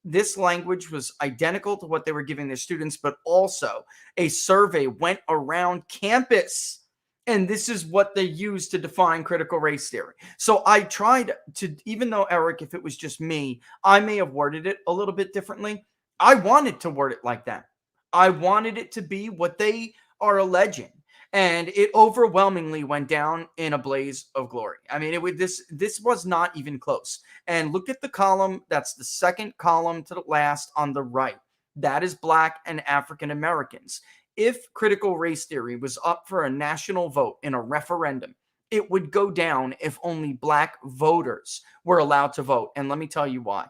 this language was identical to what they were giving their students, but also a survey went around campus, and this is what they used to define critical race theory. So I tried to, even though, Eric, if it was just me, I may have worded it a little bit differently. I wanted to word it like that. I wanted it to be what they are alleging. And it overwhelmingly went down in a blaze of glory. I mean, this was not even close. And look at the column. That's the second column to the last on the right. That is Black and African Americans. If critical race theory was up for a national vote in a referendum, it would go down if only Black voters were allowed to vote. And let me tell you why.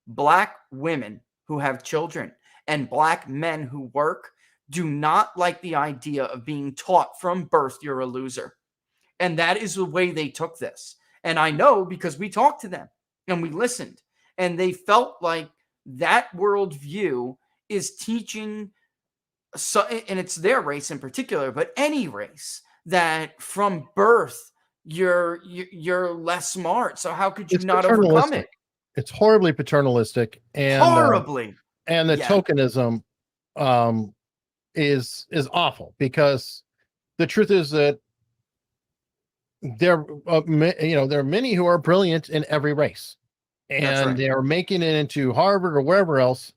Black women who have children and Black men who work do not like the idea of being taught from birth you're a loser. And that is the way they took this. And I know because we talked to them and we listened, and they felt like that worldview is teaching, so, and it's their race in particular, but any race, that from birth you're less smart. So how could you not overcome it? It's horribly paternalistic, and horribly, and the tokenism is awful, because the truth is that there are many who are brilliant in every race, and they are making it into Harvard or wherever else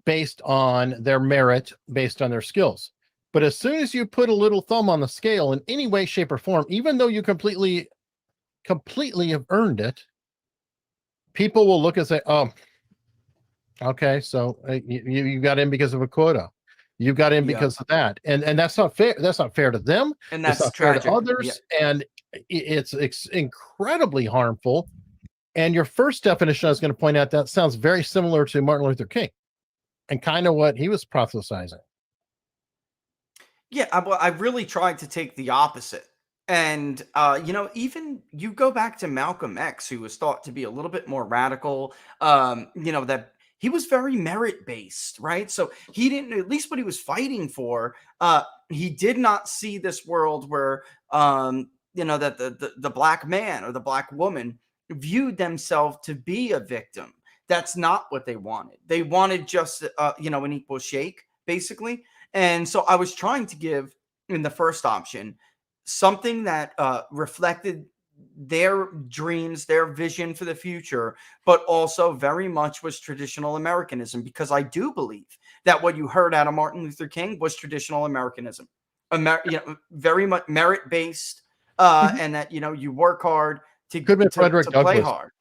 based on their merit, based on their skills. But as soon as you put a little thumb on the scale in any way, shape, or form, even though you completely have earned it, people will look and say, "Oh, okay, so you got in because of a quota. You got in because of that," and that's not fair. That's not fair to them, and that's not tragic. fair to others, and it's incredibly harmful. And your first definition, I was going to point out, that sounds very similar to Martin Luther King, and kind of what he was prophesizing. Yeah, I really tried to take the opposite. And, even you go back to Malcolm X, who was thought to be a little bit more radical, that he was very merit based, right? So he didn't, at least what he was fighting for, he did not see this world where, that the black man or the black woman viewed themselves to be a victim. That's not what they wanted. They wanted just, an equal shake, basically. And so I was trying to give, in the first option, something that reflected their dreams, their vision for the future, but also very much was traditional Americanism, because I do believe that what you heard out of Martin Luther King was traditional Americanism, very much merit-based, and that, you work hard to play hard.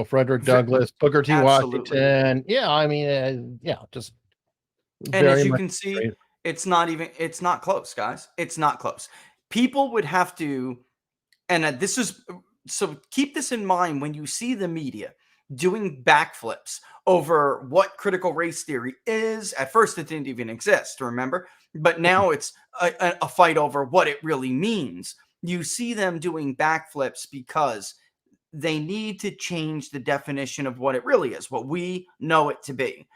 Frederick Douglass, Booker T. Absolutely. Washington. Yeah, I mean, just. And as you can see, it's not close, guys. It's not close. People would have to, and so keep this in mind when you see the media doing backflips over what critical race theory is. At first, it didn't even exist, remember? But now it's a fight over what it really means. You see them doing backflips because they need to change the definition of what it really is, what we know it to be,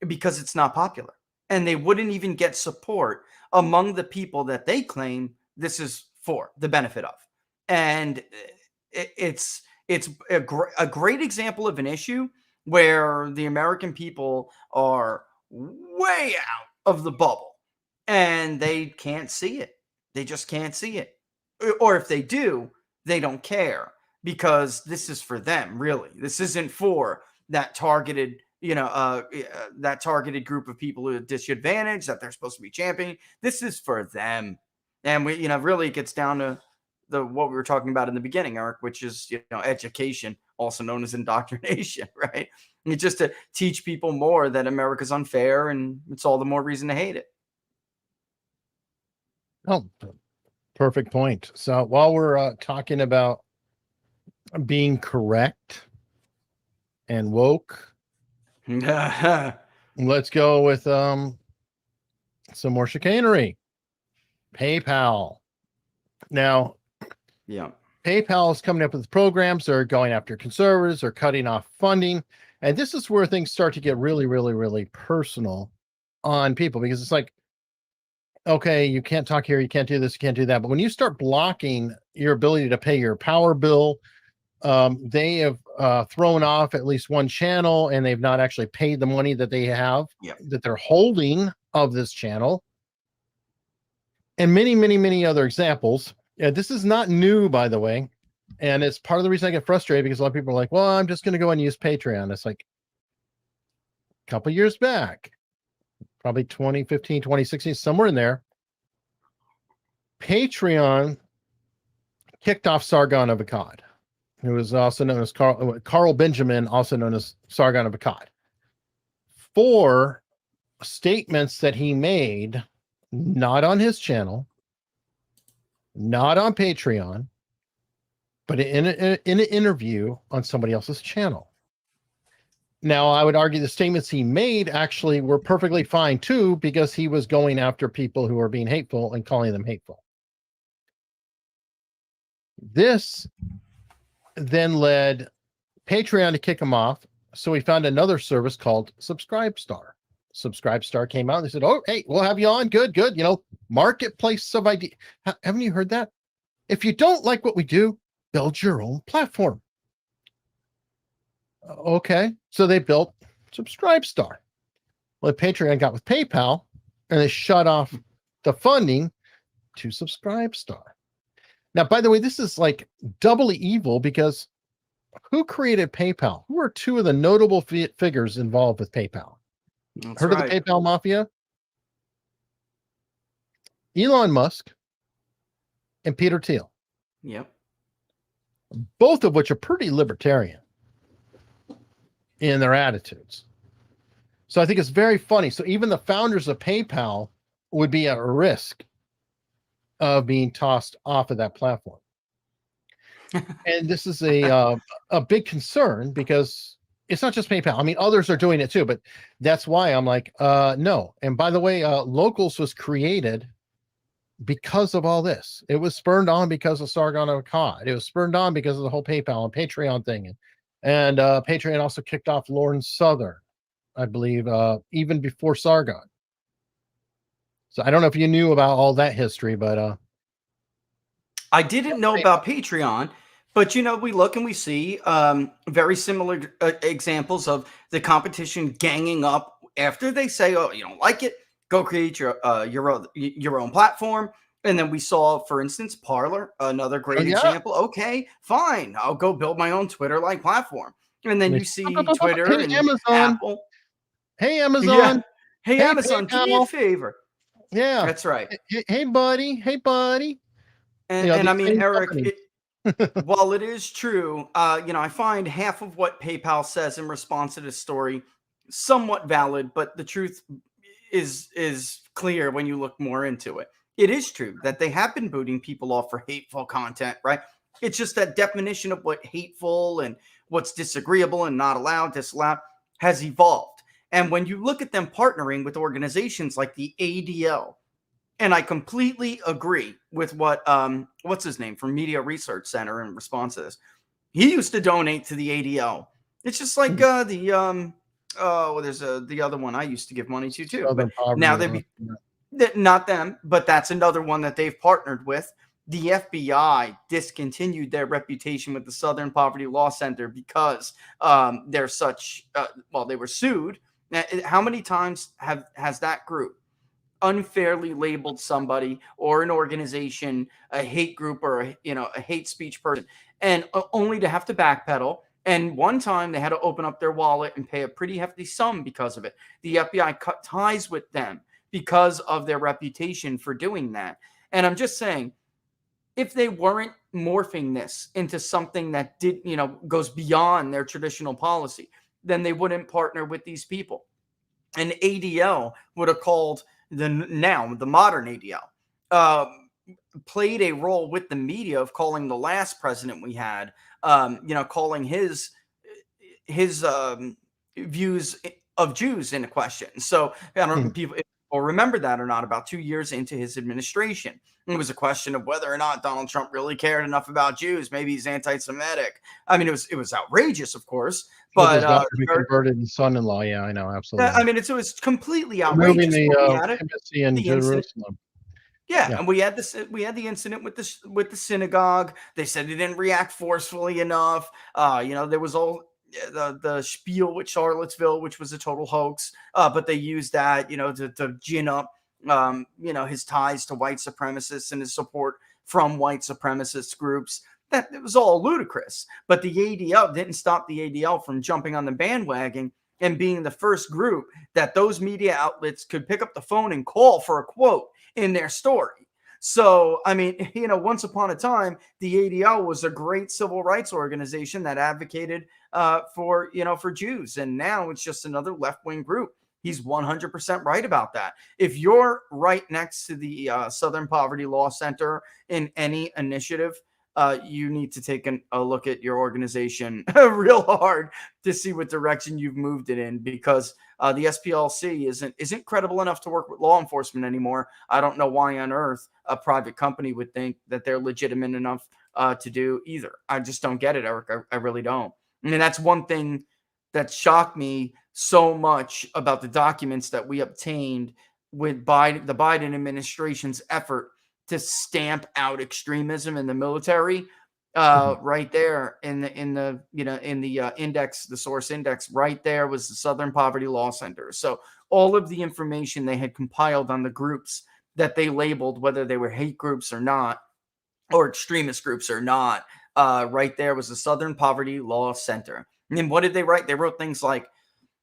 because it's not popular. And they wouldn't even get support among the people that they claim this is for the benefit of. And it's a great example of an issue where the American people are way out of the bubble and they can't see it. They just can't see it. Or if they do, they don't care, because this is for them, really. This isn't for that targeted that targeted group of people who are disadvantaged that they're supposed to be championing. This is for them. And we, really gets down to what we were talking about in the beginning, Eric, which is, education, also known as indoctrination, right? It's just to teach people more that America's unfair, and it's all the more reason to hate it. Oh, perfect point. So while we're talking about being correct and woke, let's go with some more chicanery. PayPal. Now, yeah, PayPal is coming up with programs. They're going after conservatives, or cutting off funding, and this is where things start to get really, really, really personal on people, because it's like, okay, you can't talk here, you can't do this, you can't do that. But when you start blocking your ability to pay your power bill, they have thrown off at least one channel, and they've not actually paid the money that they have, that they're holding of this channel, and many, many, many other examples. This is not new, by the way, and it's part of the reason I get frustrated, because a lot of people are like, well, I'm just going to go and use Patreon. It's like a couple years back, probably 2015, 2016, somewhere in there, Patreon kicked off Sargon of Akkad, who was also known as Carl Benjamin, also known as Sargon of Akkad, for statements that he made, not on his channel, not on Patreon, but in an interview on somebody else's channel. Now, I would argue the statements he made actually were perfectly fine too, because he was going after people who are being hateful and calling them hateful. This then led Patreon to kick him off. So we found another service called Subscribestar. Subscribestar came out. They said, oh, hey, we'll have you on. Good. Marketplace of ideas. Haven't you heard that? If you don't like what we do, build your own platform. Okay. So they built Subscribestar. Well, Patreon got with PayPal, and they shut off the funding to Subscribestar. Now, by the way, this is like doubly evil, because who created PayPal? Who are two of the notable figures involved with PayPal? Heard of the PayPal mafia? Elon Musk and Peter Thiel. Yep. Both of which are pretty libertarian. in their attitudes. So I think it's very funny. So even the founders of PayPal would be at risk of being tossed off of that platform. And this is a big concern because it's not just PayPal. I mean, others are doing it too, but that's why I'm like, no. And by the way, Locals was created because of all this. It was spurned on because of Sargon of Akkad. It was spurned on because of the whole PayPal and Patreon thing. And Patreon also kicked off Lauren Southern, I believe, even before Sargon. So I don't know if you knew about all that history, but I didn't know about Patreon, but we look and we see very similar examples of the competition ganging up after they say, "Oh, you don't like it? Go create your own platform." And then we saw, for instance, Parler, another great example. Okay, fine, I'll go build my own Twitter-like platform. And then you see Twitter and Amazon. Apple. Hey, Amazon. Yeah. Hey, Amazon, PayPal. do me a favor. Yeah, that's right. Hey, buddy. Hey, buddy. And I mean, Eric, while it is true, I find half of what PayPal says in response to this story somewhat valid, but the truth is clear when you look more into it. It is true that they have been booting people off for hateful content, right? It's just that definition of what hateful and what's disagreeable and not allowed, disallowed, has evolved. And when you look at them partnering with organizations like the ADL, and I completely agree with what what's his name from Media Research Center in response to this. He used to donate to the ADL. It's just like the other one I used to give money to too. But now not them, but that's another one that they've partnered with. The FBI discontinued their reputation with the Southern Poverty Law Center because they're such they were sued. How many times has that group unfairly labeled somebody or an organization a hate group or a hate speech person, and only to have to backpedal? And one time they had to open up their wallet and pay a pretty hefty sum because of it. The FBI cut ties with them because of their reputation for doing that. And I'm just saying, if they weren't morphing this into something that goes beyond their traditional policy, then they wouldn't partner with these people. And ADL would have called the modern ADL played a role with the media of calling the last president we had, calling his views of Jews into question. So I don't know if people remember that or not. About 2 years into his administration, it was a question of whether or not Donald Trump really cared enough about Jews. Maybe he's anti-Semitic. I mean, it was outrageous, of course. But be converted in son-in-law. Yeah, I know, absolutely. I mean, it was completely outrageous. The embassy in Jerusalem. Yeah, and we had the incident with the synagogue. They said they didn't react forcefully enough. There was all the spiel with Charlottesville, which was a total hoax. But they used that, to gin up, his ties to white supremacists and his support from white supremacist groups. That it was all ludicrous. But the ADL didn't stop the ADL from jumping on the bandwagon and being the first group that those media outlets could pick up the phone and call for a quote in their story. So, I mean, once upon a time, the ADL was a great civil rights organization that advocated for Jews. And now it's just another left-wing group. He's 100% right about that. If you're right next to the Southern Poverty Law Center in any initiative, you need to take a look at your organization real hard to see what direction you've moved it in, because the SPLC isn't credible enough to work with law enforcement anymore. I don't know why on earth a private company would think that they're legitimate enough to do either. I just don't get it, Eric. I really don't. I mean, that's one thing that shocked me so much about the documents that we obtained with the Biden administration's effort to stamp out extremism in the military. Right there in the index, the source index, right there was the Southern Poverty Law Center. So all of the information they had compiled on the groups that they labeled, whether they were hate groups or not, or extremist groups or not, right there was the Southern Poverty Law Center. And then what did they write? They wrote things like,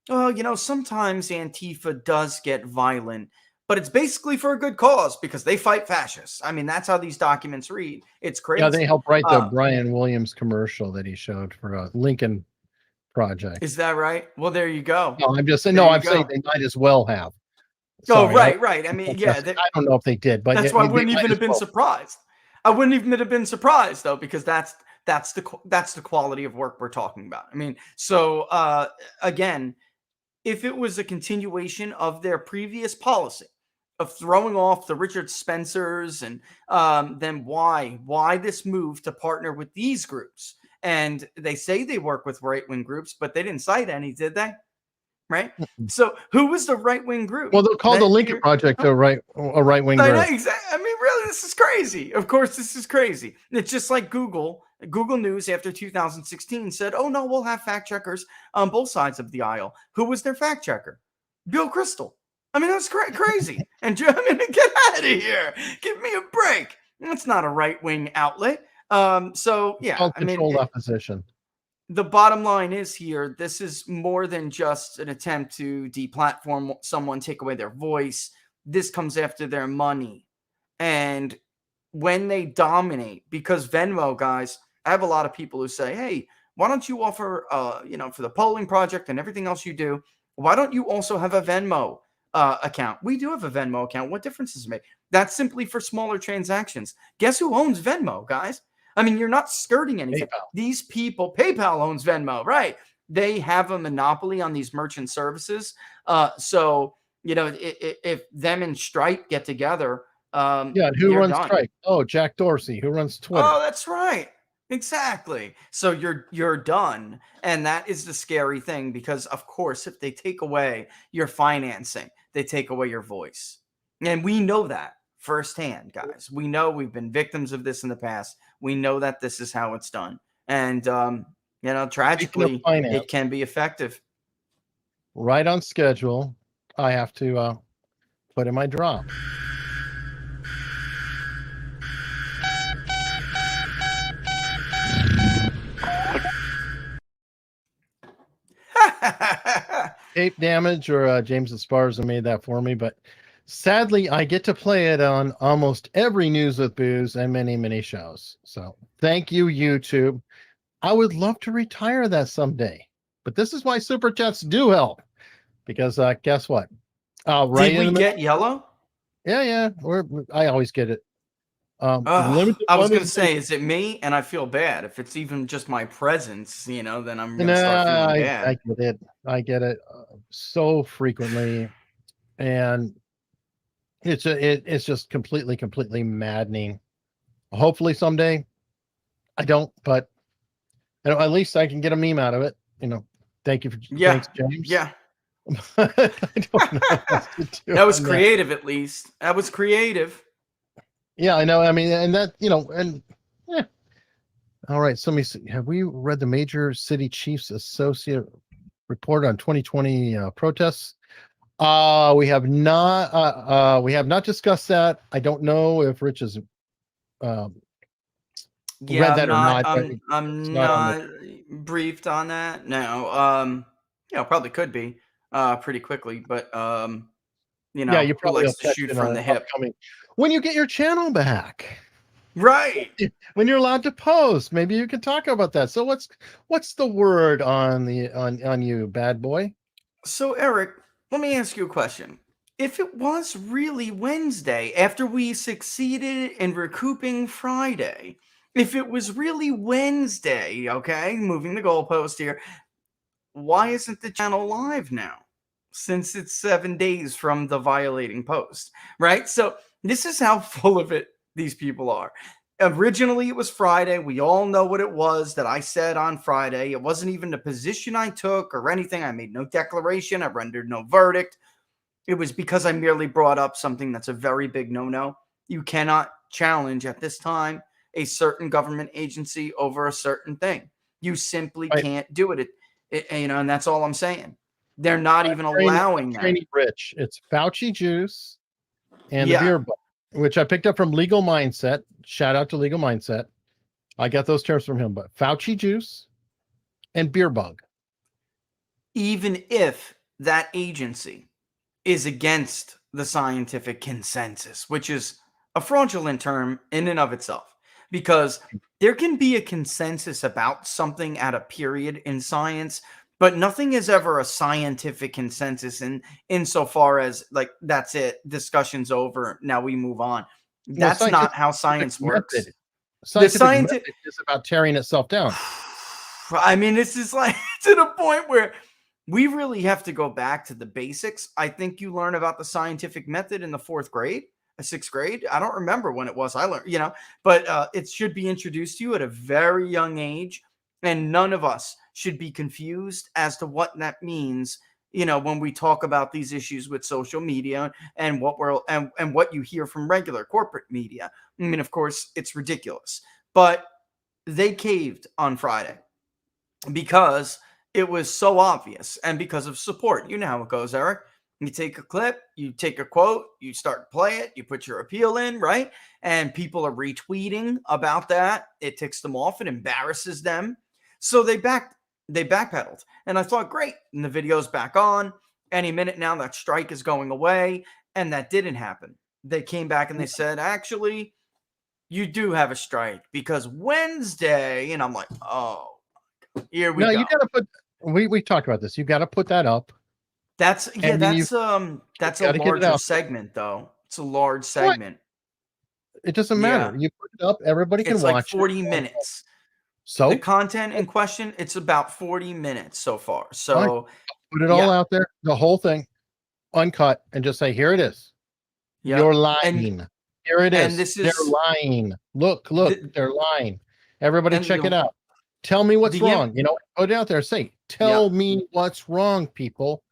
oh, sometimes Antifa does get violent, but it's basically for a good cause because they fight fascists. I mean, that's how these documents read. It's crazy. Yeah, they helped write the Brian Williams commercial that he showed for Lincoln project. Is that right? Well, there you go. No, I'm just saying. No, I'm saying they might as well have. Sorry, right. I mean, yeah. I don't know if they did, but that's why I wouldn't even have been surprised. I wouldn't even have been surprised though, because that's the quality of work we're talking about. I mean, so again, if it was a continuation of their previous policy of throwing off the Richard Spencers, and then why this move to partner with these groups? And they say they work with right-wing groups, but they didn't cite any, did they? Right. So who was the right-wing group? Well, they'll call the Lincoln Project a right-wing group. Exactly. I mean, really, this is crazy. Of course, this is crazy. It's just like Google News after 2016 said, "Oh no, we'll have fact checkers on both sides of the aisle." Who was their fact checker? Bill Kristol. I mean, that's crazy. And I mean, get out of here. Give me a break. That's not a right-wing outlet. So yeah, I mean, controlled opposition. The bottom line is here, this is more than just an attempt to deplatform someone, take away their voice. This comes after their money. And when they dominate, because Venmo, guys, I have a lot of people who say, hey, why don't you offer, for the polling project and everything else you do, why don't you also have a Venmo account? We do have a Venmo account. What difference does it make? That's simply for smaller transactions. Guess who owns Venmo, guys? I mean, you're not skirting anything. PayPal. These people, PayPal owns Venmo, right? They have a monopoly on these merchant services. So, if them and Stripe get together, and who runs Stripe? Oh, Jack Dorsey. Who runs Twitter? Oh, that's right. Exactly. So you're done. And that is the scary thing, because of course, if they take away your financing, they take away your voice. And we know that firsthand, guys. We know, we've been victims of this in the past. We know that this is how it's done. And, tragically, it can be effective. Right on schedule. I have to put in my drop. Tape damage, or James Esparza made that for me, but sadly, I get to play it on almost every News with Booze and many, many shows. So thank you, YouTube. I would love to retire that someday, but this is why Super Chats do help, because guess what? Right. Did we get yellow? Yeah. I always get it. I was going to say, is it me? And I feel bad. If it's even just my presence, then I'm going to start feeling bad. I get it so frequently. And it's just completely maddening. Hopefully someday I don't, but at least I can get a meme out of it. Thank you for thanks, James. Yeah. I don't know what to do. That was creative, at least. That was creative. Yeah, I know. I mean, and that, All right. So let me see. Have we read the Major City Chiefs Associate report on 2020 protests? We have not discussed that. I don't know if Rich has read that or not. I'm not briefed on that. No. Probably could be pretty quickly, but you probably likes to shoot from the hip. When you get your channel back. Right. When you're allowed to post, maybe you can talk about that. So what's the word on you, bad boy? So Eric, let me ask you a question. If it was really Wednesday, after we succeeded in recouping Friday, if it was really Wednesday, okay, moving the goalpost here, why isn't the channel live now? Since it's 7 days from the violating post, right? So this is how full of it these people are. Originally, it was Friday. We all know what it was that I said on Friday. It wasn't even the position I took or anything. I made no declaration. I rendered no verdict. It was because I merely brought up something that's a very big no-no. You cannot challenge at this time a certain government agency over a certain thing. You simply can't do it. And that's all I'm saying. They're not even allowing that. Rich. It's Fauci juice and the beer bug, which I picked up from Legal Mindset. Shout out to Legal Mindset. I got those terms from him, but Fauci juice and beer bug. Even if that agency is against the scientific consensus, which is a fraudulent term in and of itself, because there can be a consensus about something at a period in science, But nothing is ever a scientific consensus insofar as like that's it, discussion's over, now we move on. No, That's not how science works. Method. Scientific method is about tearing itself down. I mean, this is like to the point where we really have to go back to the basics. I think you learn about the scientific method in the 4th grade, 6th grade. I don't remember when it was I learned, but it should be introduced to you at a very young age. And none of us should be confused as to what that means, when we talk about these issues with social media and and what you hear from regular corporate media. I mean, of course, it's ridiculous, but they caved on Friday because it was so obvious and because of support. You know how it goes, Eric. You take a clip, you take a quote, you start to play it, you put your appeal in, right? And people are retweeting about that. It ticks them off. It embarrasses them. So they backpedaled. And I thought, great. And the video's back on. Any minute now, that strike is going away. And that didn't happen. They came back and they said, actually, you do have a strike because Wednesday. And I'm like, oh, here we go. You got to put, we talked about this. You got to put that up. That's a larger segment, though. It's a large segment. It doesn't matter. Yeah. You put it up, everybody can watch it. It's like 40 minutes. So the content in question, it's about 40 minutes so far. So put it all out there, the whole thing, uncut, and just say, here it is. Yep. You're lying. Here it is. They're lying. Look, they're lying. Everybody check it out. Tell me what's wrong. Put it out there. Say, tell me what's wrong, people.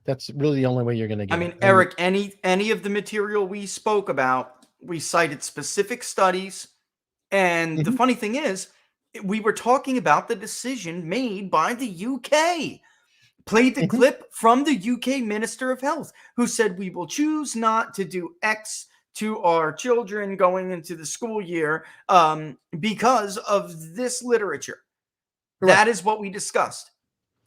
That's really the only way you're going to get it. Eric, any of the material we spoke about, we cited specific studies. And the funny thing is, we were talking about the decision made by the UK. Played the clip from the UK Minister of Health, who said we will choose not to do X to our children going into the school year because of this literature. Correct. That is what we discussed.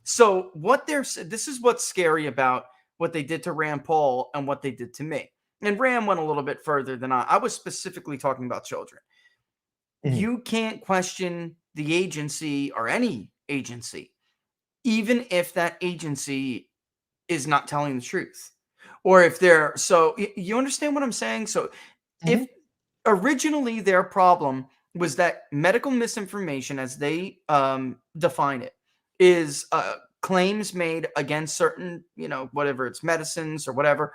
So this is what's scary about what they did to Rand Paul and what they did to me. And Rand went a little bit further than I was specifically talking about children. You can't question the agency or any agency, even if that agency is not telling the truth. Or if you understand what I'm saying? So if originally their problem was that medical misinformation, as they define it, is claims made against certain, whatever it's medicines or whatever,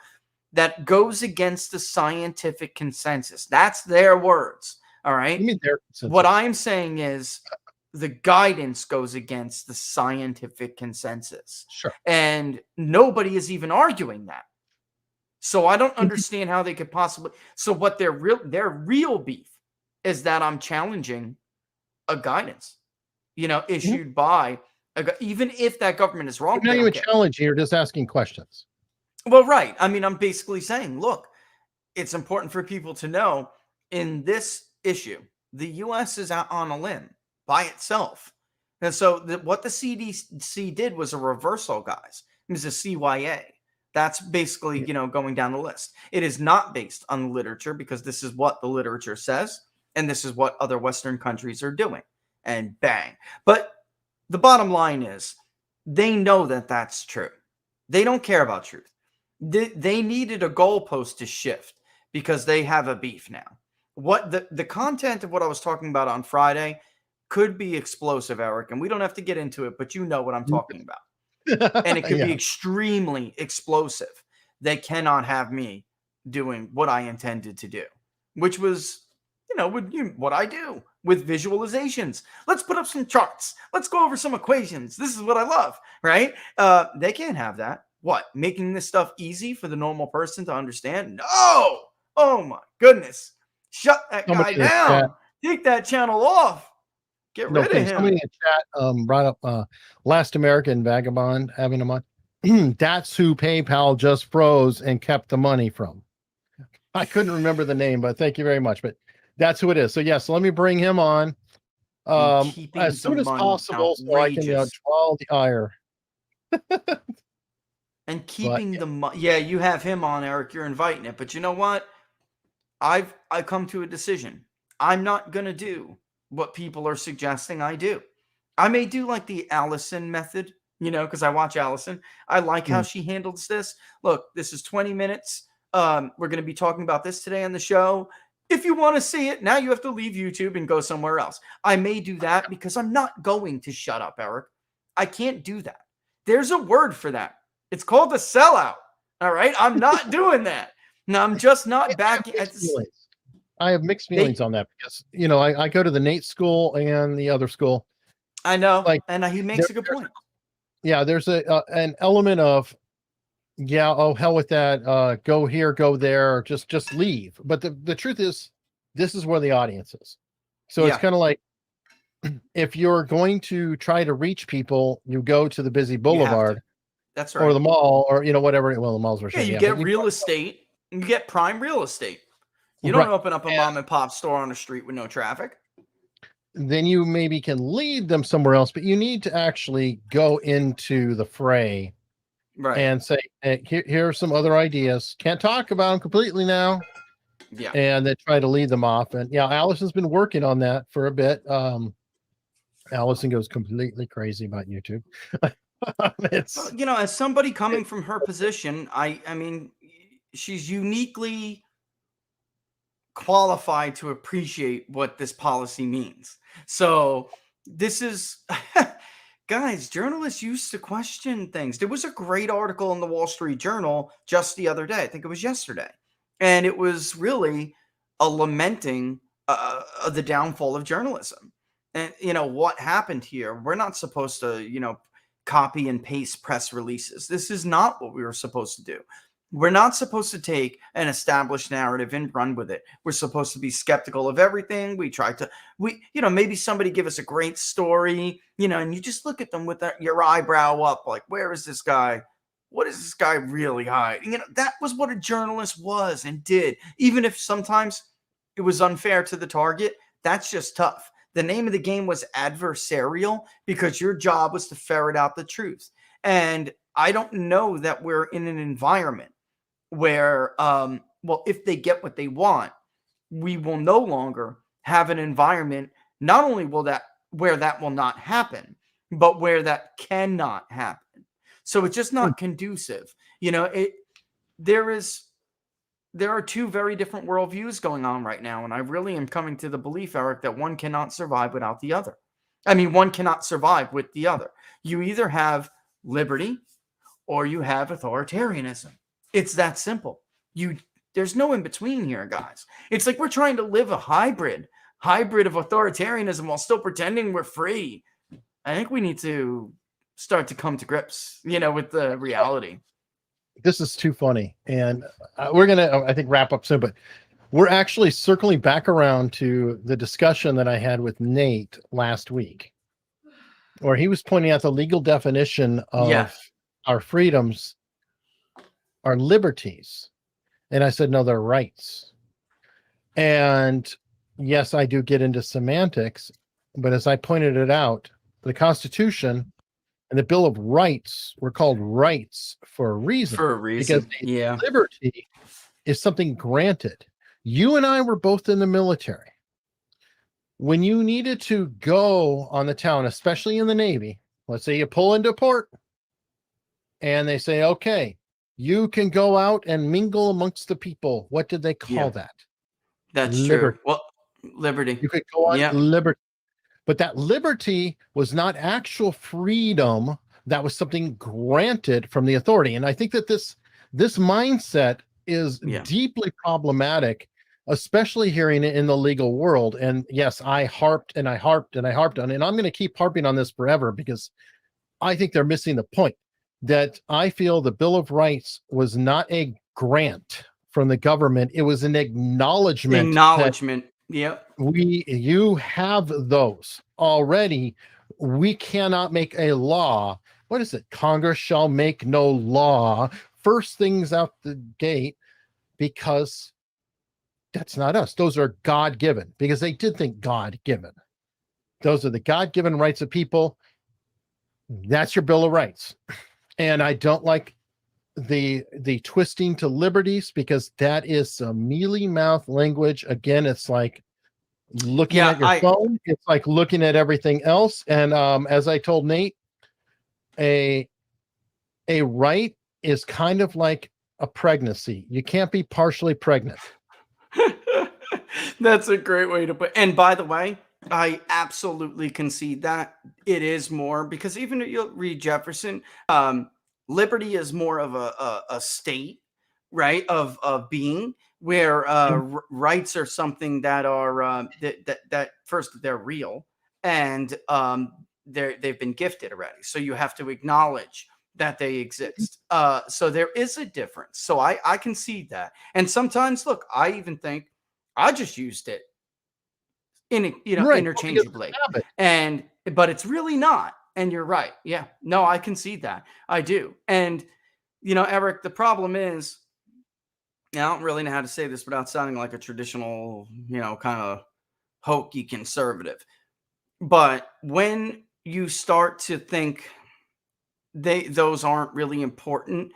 that goes against the scientific consensus. That's their words. All right. What I'm saying is the guidance goes against the scientific consensus. Sure. And nobody is even arguing that. So I don't understand how they could possibly. So what their real beef is that I'm challenging a guidance, issued by even if that government is wrong. You're not even challenging. You're just asking questions. Well, right. I'm basically saying, look, it's important for people to know in this issue, the U.S. is out on a limb by itself. And so what the CDC did was a reversal, guys. It was a CYA. That's basically, going down the list. It is not based on the literature because this is what the literature says. And this is what other Western countries are doing. And bang. But the bottom line is they know that that's true. They don't care about truth. They needed a goalpost to shift because they have a beef now. What the content of what I was talking about on Friday could be explosive, Eric, and we don't have to get into it, but you know what I'm talking about. And it could be extremely explosive. They cannot have me doing what I intended to do, which was, what I do with visualizations. Let's put up some charts. Let's go over some equations. This is what I love, right? They can't have that. What? Making this stuff easy for the normal person to understand? No! Oh my goodness. Shut that guy down. Take that channel off. Get rid of him. Somebody in the chat brought up Last American Vagabond having him on. That's who PayPal just froze and kept the money from. I couldn't remember the name, but thank you very much. But that's who it is. So yes, let me bring him on as soon as possible so I can draw the ire. And keeping the money. Yeah, you have him on, Eric. You're inviting it. But you know what? I've come to a decision. I'm not going to do what people are suggesting I do. I may do like the Allison method because I watch Allison. I like how she handles this. Look, this is 20 minutes. We're going to be talking about this today on the show. If you want to see it, now you have to leave YouTube and go somewhere else. I may do that because I'm not going to shut up, Eric. I can't do that. There's a word for that. It's called a sellout. All right? I'm not doing that. No, I'm just not back. I have mixed feelings on that because, I go to the Nate school and the other school. I know. And he makes a good point. Yeah, there's an element of, oh, hell with that. Go here, go there, just leave. But the truth is, this is where the audience is. So it's kind of like, if you're going to try to reach people, you go to the busy boulevard. That's right. Or the mall, or whatever. Well, the malls were. Yeah, you get real estate. You get prime real estate. You don't open up a mom and pop store on the street with no traffic. Then you maybe can lead them somewhere else, but you need to actually go into the fray, and say, hey, here are some other ideas. Can't talk about them completely now. Yeah, and then try to lead them off. And Allison's been working on that for a bit. Allison goes completely crazy about YouTube. It's as somebody coming from her position, I mean, she's uniquely qualified to appreciate what this policy means. So this is, guys, journalists used to question things. There was a great article in the Wall Street Journal just the other day. I think it was yesterday. And it was really a lamenting of the downfall of journalism. And, what happened here? We're not supposed to, copy and paste press releases. This is not what we were supposed to do. We're not supposed to take an established narrative and run with it. We're supposed to be skeptical of everything. We try to, maybe somebody give us a great story, and you just look at them with your eyebrow up, like, where is this guy? What is this guy really hiding? That was what a journalist was and did. Even if sometimes it was unfair to the target, that's just tough. The name of the game was adversarial because your job was to ferret out the truth. And I don't know that we're in an environment where, if they get what they want, we will no longer have an environment, not only where that will not happen, but where that cannot happen. So it's just not conducive. There are two very different worldviews going on right now. And I really am coming to the belief, Eric, that one cannot survive without the other. I mean, one cannot survive with the other. You either have liberty or you have authoritarianism. It's that simple. There's no in between here, guys. It's like we're trying to live a hybrid of authoritarianism while still pretending we're free. I think we need to start to come to grips, with the reality. This is too funny. And we're going to, I think, wrap up soon, but we're actually circling back around to the discussion that I had with Nate last week, where he was pointing out the legal definition of our freedoms, our liberties. And I said, no, they're rights. And yes, I do get into semantics, but as I pointed it out, the Constitution and the Bill of Rights were called rights for a reason. Because liberty is something granted. You and I were both in the military. When you needed to go on the town, especially in the Navy, let's say you pull into port and they say, okay, you can go out and mingle amongst the people. What did they call that? That's liberty. True. Well, liberty. You could go on liberty. But that liberty was not actual freedom. That was something granted from the authority. And I think that this mindset is deeply problematic, especially hearing it in the legal world. And yes, I harped on it. And I'm going to keep harping on this forever because I think they're missing the point that I feel the Bill of Rights was not a grant from the government. It was an acknowledgement. Yep. You have those already. We cannot make a law. What is it? Congress shall make no law. First things out the gate, because that's not us. Those are God-given, because they did think God-given. Those are the God-given rights of people. That's your Bill of Rights. And I don't like the twisting to liberties, because that is some mealy mouth language. Again, it's like looking at your phone. It's like looking at everything else. And as I told Nate, a right is kind of like a pregnancy. You can't be partially pregnant. That's a great way to put. And by the way, I absolutely concede that it is more, because even if you read Jefferson, liberty is more of a state, right? Of being, where rights are something that are that first, they're real, and they've been gifted already. So you have to acknowledge that they exist. So there is a difference. So I concede that. And sometimes, look, I even think I just used it interchangeably, but it's really not. And you're right. Yeah, no, I concede that. I do. And Eric, the problem is, I don't really know how to say this without sounding like a traditional, kind of hokey conservative. But when you start to think those aren't really important,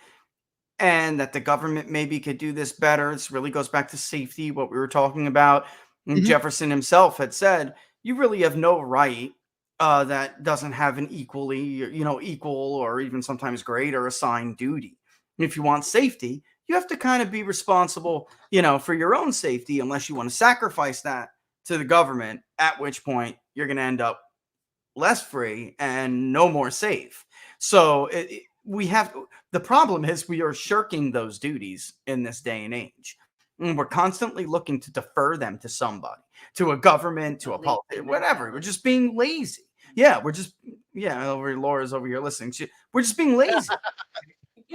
and that the government maybe could do this better, this really goes back to safety, what we were talking about. Jefferson himself had said, you really have no right that doesn't have an equal or even sometimes greater assigned duty. If you want safety, you have to kind of be responsible, for your own safety, unless you want to sacrifice that to the government, at which point you're going to end up less free and no more safe. So the problem is we are shirking those duties in this day and age. And we're constantly looking to defer them to somebody, to a government, to a politician, whatever. We're just being lazy. Yeah, Laura's over here listening. We're just being lazy.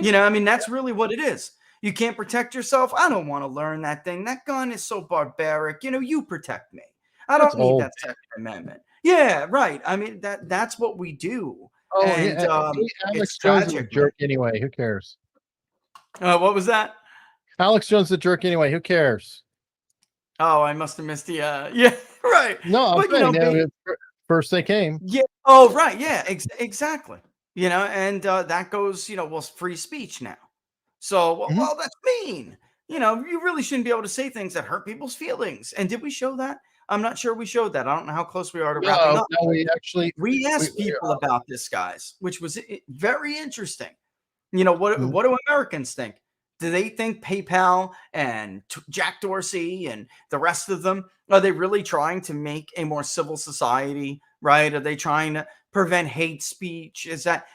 That's really what it is. You can't protect yourself. I don't want to learn that thing. That gun is so barbaric. You protect me. I don't need that Second Amendment. Yeah, right. That's what we do. Oh, and Alex Jones is a jerk anyway. Who cares? What was that? Alex Jones is a jerk anyway. Who cares? Oh, I must have missed the. Yeah, right. No, I'm saying, first they came. Yeah. Oh, right. Yeah. Exactly. And that goes. Free speech now. So, well, that's mean. You really shouldn't be able to say things that hurt people's feelings. And did we show that? I'm not sure we showed that. I don't know how close we are to wrapping up. No, we asked people about this, guys, which was very interesting. What do Americans think? Do they think PayPal and Jack Dorsey and the rest of them, are they really trying to make a more civil society, right? Are they trying to prevent hate speech? Is that,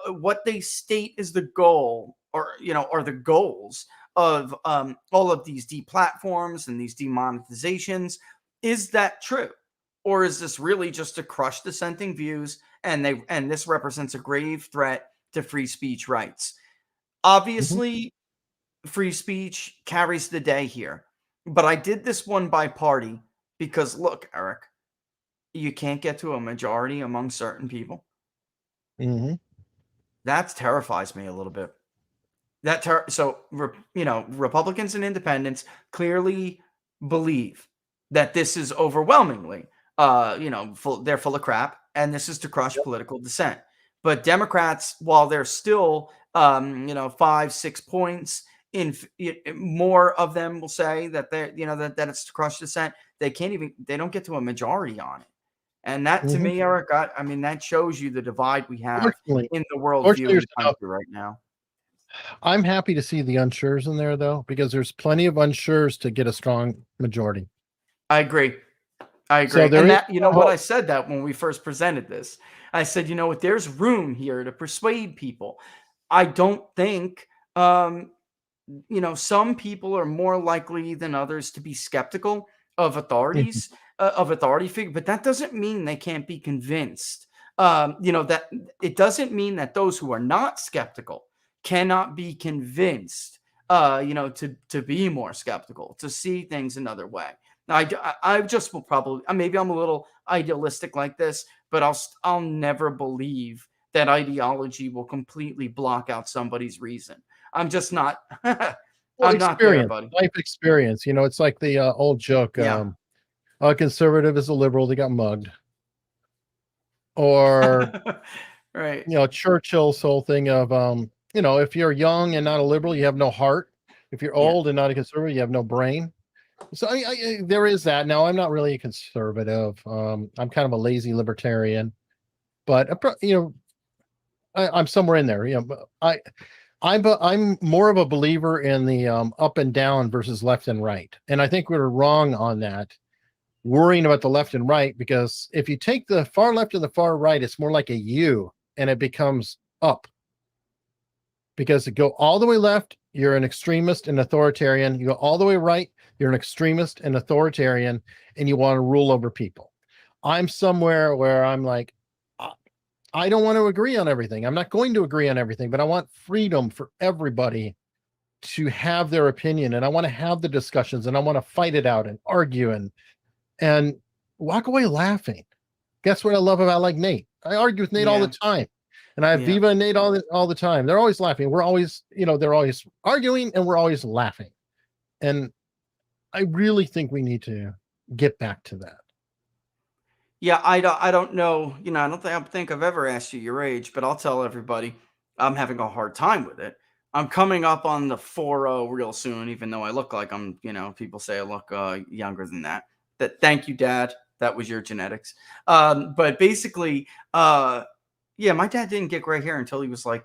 what they state is the goal, or, are the goals of all of these deplatforms and these demonetizations? Is that true? Or is this really just to crush dissenting views, and this represents a grave threat to free speech rights? Obviously, free speech carries the day here. But I did this one by party because, look, Eric, you can't get to a majority among certain people. That terrifies me a little bit. Republicans and independents clearly believe that this is overwhelmingly, they're full of crap, and this is to crush political dissent. But Democrats, while they're still, 5-6 points in, more of them will say that they're, that it's to crush dissent. They don't get to a majority on it. And that, to me, Eric, that shows you the divide we have in the world view of the country right now. I'm happy to see the unsures in there, though, because there's plenty of unsures to get a strong majority. I agree. So and that, what I said that when we first presented this, I said, there's room here to persuade people. I don't think, some people are more likely than others to be skeptical of authorities, of authority figure, but that doesn't mean they can't be convinced. That it doesn't mean that those who are not skeptical cannot be convinced, to be more skeptical, to see things another way. I just will probably, maybe I'm a little idealistic like this, but I'll never believe that ideology will completely block out somebody's reason. I'm just not. I'm not there, buddy. Life experience. It's like the old joke. A conservative is a liberal. They got mugged. Or, right. Churchill's whole thing of, if you're young and not a liberal, you have no heart. If you're old and not a conservative, you have no brain. So there is that. Now, I'm not really a conservative. I'm kind of a lazy libertarian, but I'm somewhere in there. But I'm more of a believer in the up and down versus left and right, and I think we're wrong on that, worrying about the left and right, because if you take the far left and the far right, it's more like a U, and it becomes up. Because it go all the way left, you're an extremist and authoritarian. You go all the way right, you're an extremist and authoritarian, and you want to rule over people. I'm somewhere where I'm like, I don't want to agree on everything. I'm not going to agree on everything, but I want freedom for everybody to have their opinion, and I want to have the discussions, and I want to fight it out and argue and walk away laughing. Guess what I love about like Nate? I argue with Nate all the time. And I have Viva and Nate all the time. They're always laughing. We're always, they're always arguing, and we're always laughing. And I really think we need to get back to that. Yeah, I don't know. I don't think I've ever asked you your age, but I'll tell everybody I'm having a hard time with it. I'm coming up on the 40 real soon, even though I look like I'm, people say I look younger than that. Thank you, Dad. That was your genetics. But basically, yeah, my dad didn't get gray hair until he was like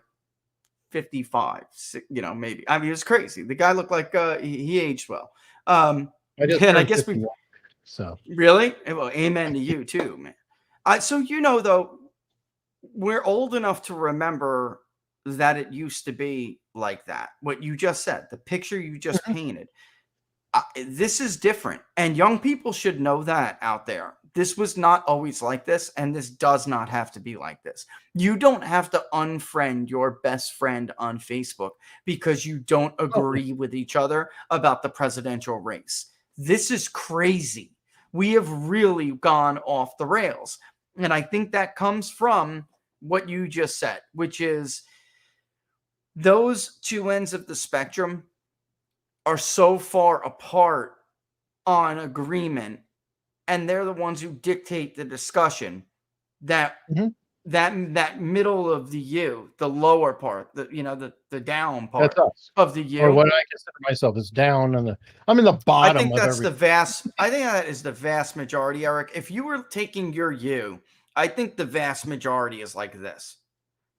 55, maybe. I mean, it was crazy. The guy looked like he aged well. And I guess so really, well, amen to you too, man. So though, we're old enough to remember that it used to be like that. What you just said, the picture you just painted. This is different, and young people should know that out there. This was not always like this, and this does not have to be like this. You don't have to unfriend your best friend on Facebook because you don't agree with each other about the presidential race. This is crazy. We have really gone off the rails, and I think that comes from what you just said, which is those two ends of the spectrum are so far apart on agreement, and they're the ones who dictate the discussion, that that middle of the U, the lower part, the down part of the U, or what I consider myself is down on I'm in the bottom. I think that's I think that is the vast majority, Eric. If you were taking your U, I think the vast majority is like this.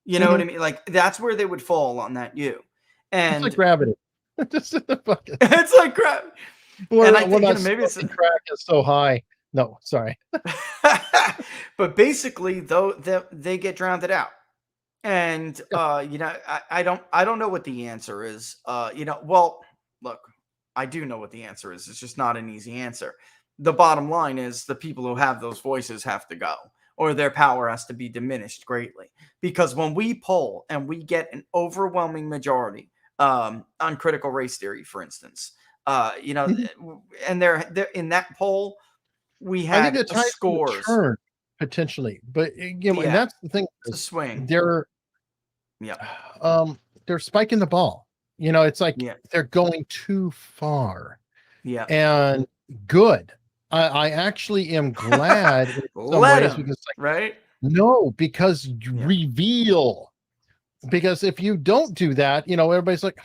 You know what I mean? Like that's where they would fall on that U. And it's like gravity. Just in the bucket. It's like crap. And I think maybe it's crack is so high. No, sorry. But basically, though, they get drowned out. And I don't know what the answer is. Well, look, I do know what the answer is. It's just not an easy answer. The bottom line is the people who have those voices have to go, or their power has to be diminished greatly. Because when we poll and we get an overwhelming majority on critical race theory, for instance, and they're in that poll, we had scores potentially, but and that's the thing. It's a swing. They're spiking the ball. It's like they're going too far. Yeah, and good. I actually am glad in some ways because, right? No, because you reveal. Because if you don't do that, everybody's like,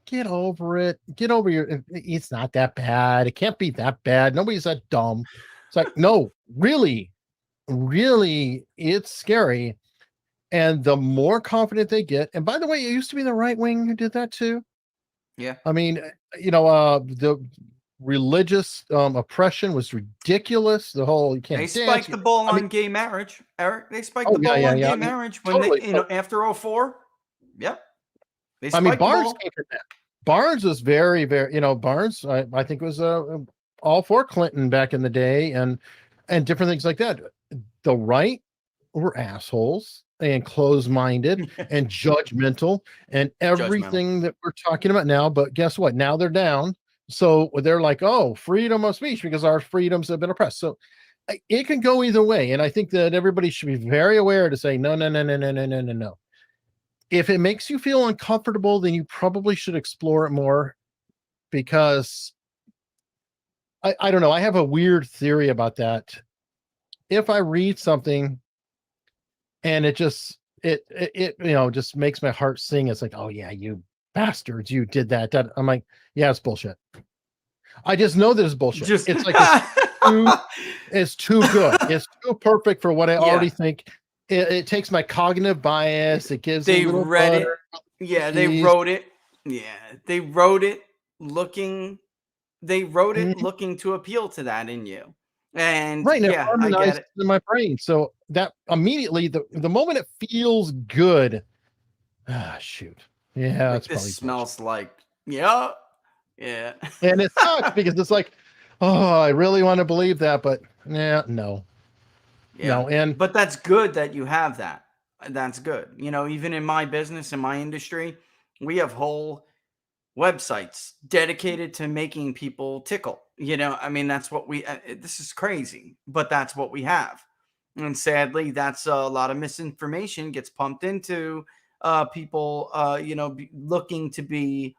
get over it. Get over it's not that bad. It can't be that bad. Nobody's that dumb. It's like, no, really, it's scary. And the more confident they get, and by the way, it used to be the right wing who did that too. Yeah. I mean, the religious oppression was ridiculous. The whole they spiked the ball on gay marriage, Eric. They spiked the ball on gay marriage when they after 04. Yep. Barnes came from that. Barnes was very, very, Barnes, I think was all for Clinton back in the day and different things like that. The right were assholes and closed-minded and judgmental and everything that we're talking about now. But guess what? Now they're down. So they're like, oh, freedom of speech because our freedoms have been oppressed. So it can go either way. And I think that everybody should be very aware to say, no. If it makes you feel uncomfortable, then you probably should explore it more, because I don't know. I have a weird theory about that. If I read something and it just makes my heart sing, it's like, oh yeah, you bastards, you did that. I'm like, yeah, it's bullshit. I just know that it's bullshit. It's like it's too good. It's too perfect for what I already think. it takes my cognitive bias. It gives they a little read butter, it. Yeah, they cheese. wrote it. Yeah, they wrote it looking. They wrote it Mhm. looking to appeal to that in you. And Right, and it yeah, I get harmonizes it. in my brain. So that immediately, the moment it feels good, shoot, yeah, Like it's this probably bullshit. smells like yeah, yeah. And it sucks because it's like, oh, I really want to believe that, but yeah, no, Yeah. and But that's good that you have that. That's good. You know, even in my business, in my industry, we have whole websites dedicated to making people tickle. You know, I mean, that's what this is crazy, but that's what we have. And sadly, that's a lot of misinformation gets pumped into people, looking to be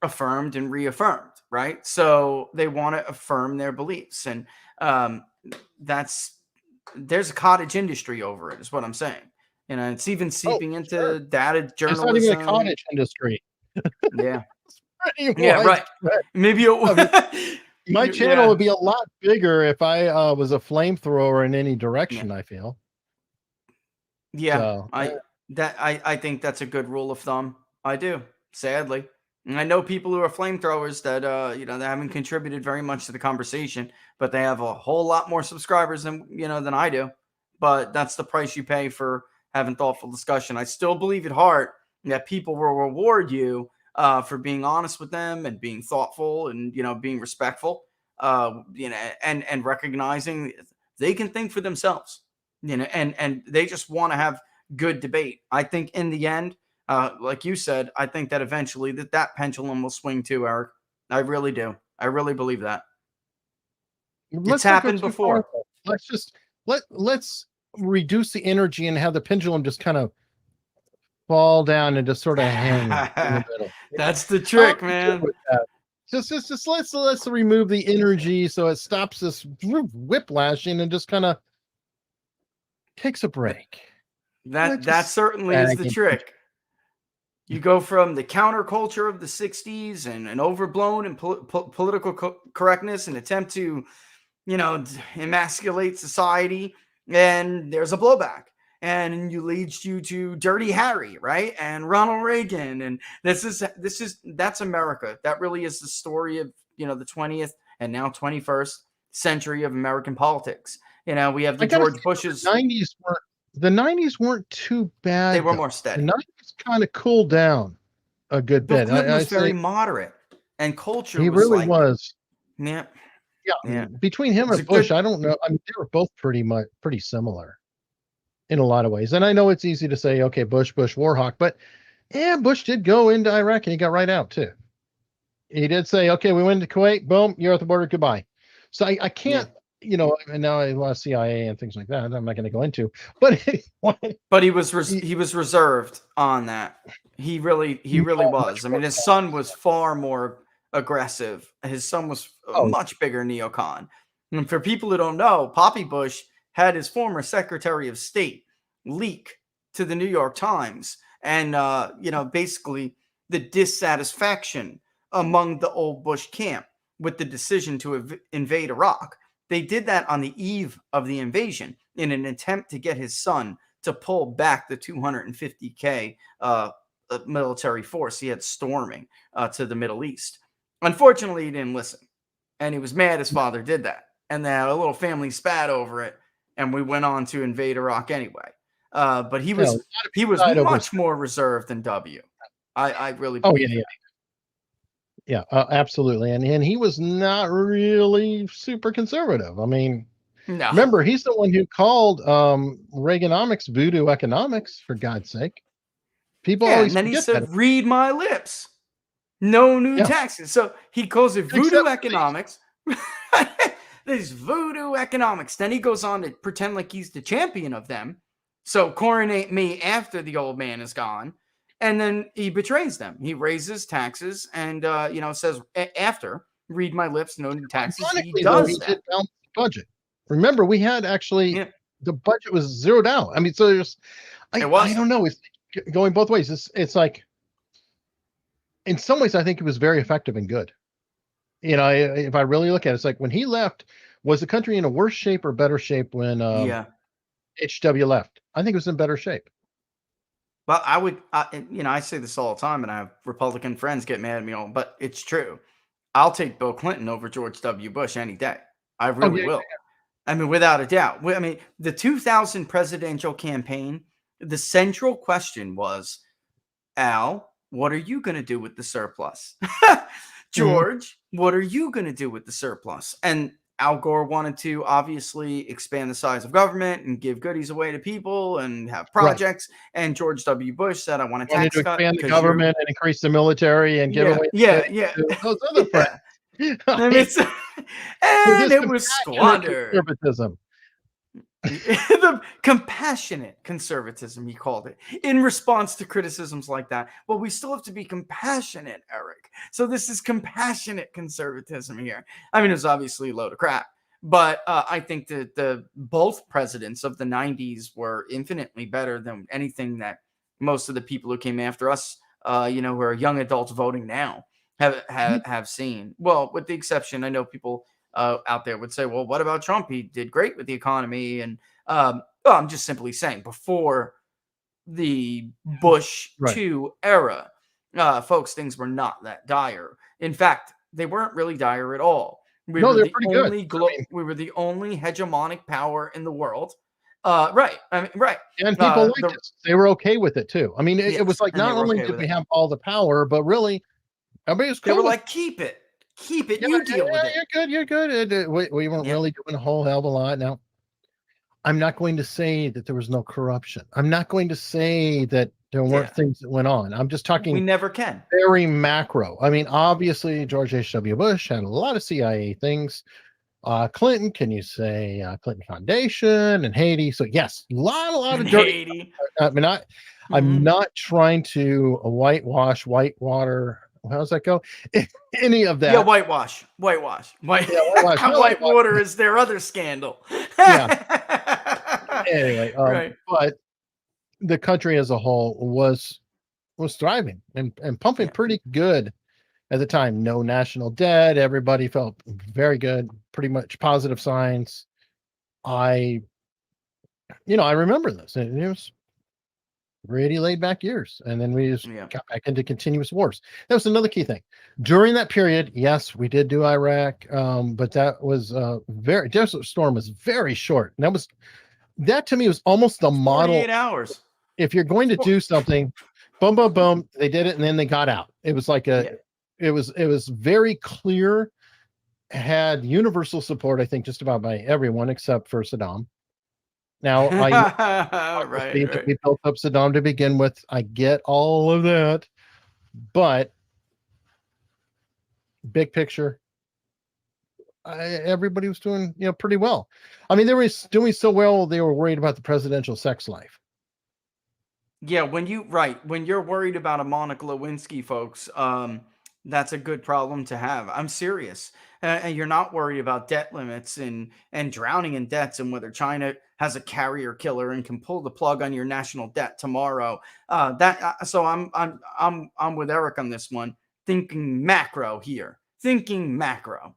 affirmed and reaffirmed, right? So they want to affirm their beliefs. And um, that's, there's a cottage industry over it, is what I'm saying. You know, it's even oh, seeping sure, into data it's not even a journalism. cottage industry. Yeah. It's pretty Yeah, right. widespread. Maybe I mean, it, my channel yeah. would be a lot bigger if I was a flamethrower in any Yeah. direction, I feel. Yeah. So, I think that's a good rule of thumb. I do, sadly. And I know people who are flamethrowers that they haven't contributed very much to the conversation, but they have a whole lot more subscribers than I do. But that's the price you pay for having thoughtful discussion. I still believe at heart that people will reward you for being honest with them and being thoughtful and being respectful. And recognizing they can think for themselves. And they just want to have good debate. I think in the end, like you said, I think that eventually that pendulum will swing too, Eric. I really do. I really believe that. It's let's not go happened too far. before. Let's just let's reduce the energy and have the pendulum just kind of fall down and just sort of hang in the middle. That's the I'm trick, good man. with that. Just let's remove the energy so it stops this whiplashing and just kind of takes a break. That certainly is the trick. You go from the counterculture of the 60s and overblown and political correctness and attempt to, emasculate society, and there's a blowback. And leads you to Dirty Harry, right? And Ronald Reagan. And that's America. That really is the story of, the 20th and now 21st century of American politics. We have the George Bush's. The 90s weren't too bad. They were more steady. The 90s kind of cooled down a good bit. Bill Clinton was very moderate, and culture he was really was. Yeah. Yeah. I mean, between him and Bush, I don't know. I mean, they were both pretty similar in a lot of ways. And I know it's easy to say, okay, Bush, Warhawk, but yeah, Bush did go into Iraq and he got right out too. He did say, okay, we went to Kuwait, boom, you're at the border, goodbye. So I can't, and now I lost CIA and things like that. I'm not going to go into, but anyway. But he was reserved on that. He really was. I mean, his son was far more aggressive. His son was a much bigger neocon. And for people who don't know, Poppy Bush had his former Secretary of State leak to the New York Times, and basically the dissatisfaction among the old Bush camp with the decision to invade Iraq. They did that on the eve of the invasion in an attempt to get his son to pull back the 250K military force he had storming to the Middle East. Unfortunately, he didn't listen, and he was mad his father did that, and they had a little family spat over it, and we went on to invade Iraq anyway. But he was much more reserved than W. I really believe that. Yeah, absolutely. And he was not really super conservative. I mean, no. Remember, he's the one who called Reaganomics voodoo economics, for God's sake. People always and then he said, read my lips. No new taxes. So he calls it voodoo economics. This voodoo economics. Then he goes on to pretend like he's the champion of them. So coronate me after the old man is gone. And then he betrays them. He raises taxes and, says after, read my lips, no new taxes. He does that. Did balance the budget. Remember, we had actually, the budget was zeroed out. I mean, so there's, I don't know. It's going both ways. It's like, in some ways, I think it was very effective and good. If I really look at it, it's like when he left, was the country in a worse shape or better shape when HW left. I think it was in better shape. Well, I say this all the time, and I have Republican friends get mad at me all, but it's true. I'll take Bill Clinton over George W. Bush any day. I really will. I mean, without a doubt. I mean, the 2000 presidential campaign, the central question was, Al, what are you going to do with the surplus? George, what are you going to do with the surplus? And Al Gore wanted to obviously expand the size of government and give goodies away to people and have projects. Right. And George W. Bush said, I want a tax cut. Expand the government and increase the military and give away those other friends. And it was squandered. Conservatism. The compassionate conservatism, he called it, in response to criticisms like that. Well, we still have to be compassionate, Eric. So this is compassionate conservatism here. I mean, it was obviously a load of crap. But I think that both presidents of the 90s were infinitely better than anything that most of the people who came after us, who are young adults voting now, have seen. Well, with the exception, I know people out there would say, well, what about Trump? He did great with the economy. And I'm just simply saying, before the Bush 2 era, folks, things were not that dire. In fact, they weren't really dire at all. We were the only hegemonic power in the world. Right. And people liked it. They were okay with it too. I mean, it was like, not only did we have all the power, but really everybody was cool. They were like, keep it. Keep it. You deal with it. You're good. We weren't really doing a whole hell of a lot. Now, I'm not going to say that there was no corruption. I'm not going to say that there weren't things that went on. I'm just talking. We never can. Very macro. I mean, obviously, George H.W. Bush had a lot of CIA things. Clinton, can you say Clinton Foundation and Haiti? So yes, a lot of dirty. Haiti. I mean, I'm not trying to whitewater. How does that go? Any of that? Yeah, whitewash. Whitewash. Whitewater is their other scandal. Anyway, but the country as a whole was thriving and pumping pretty good at the time. No national debt. Everybody felt very good. Pretty much positive signs. I remember this. It was really laid back years, and then we just got back into continuous wars. That was another key thing during that period. Yes, we did do Iraq, but that was Desert Storm was very short, and that to me was almost the model. 48 hours. If you're going to do something, boom, boom, boom, they did it, and then they got out. It was like it was very clear. Had universal support, I think, just about by everyone except for Saddam. Now, we built up Saddam to begin with. I get all of that, but big picture, everybody was doing pretty well. I mean, they were doing so well, they were worried about the presidential sex life. Yeah, when you're worried about a Monica Lewinsky, folks, that's a good problem to have. I'm serious. And you're not worried about debt limits and drowning in debts and whether China has a carrier killer and can pull the plug on your national debt tomorrow. So I'm with Eric on this one. Thinking macro here. Thinking macro.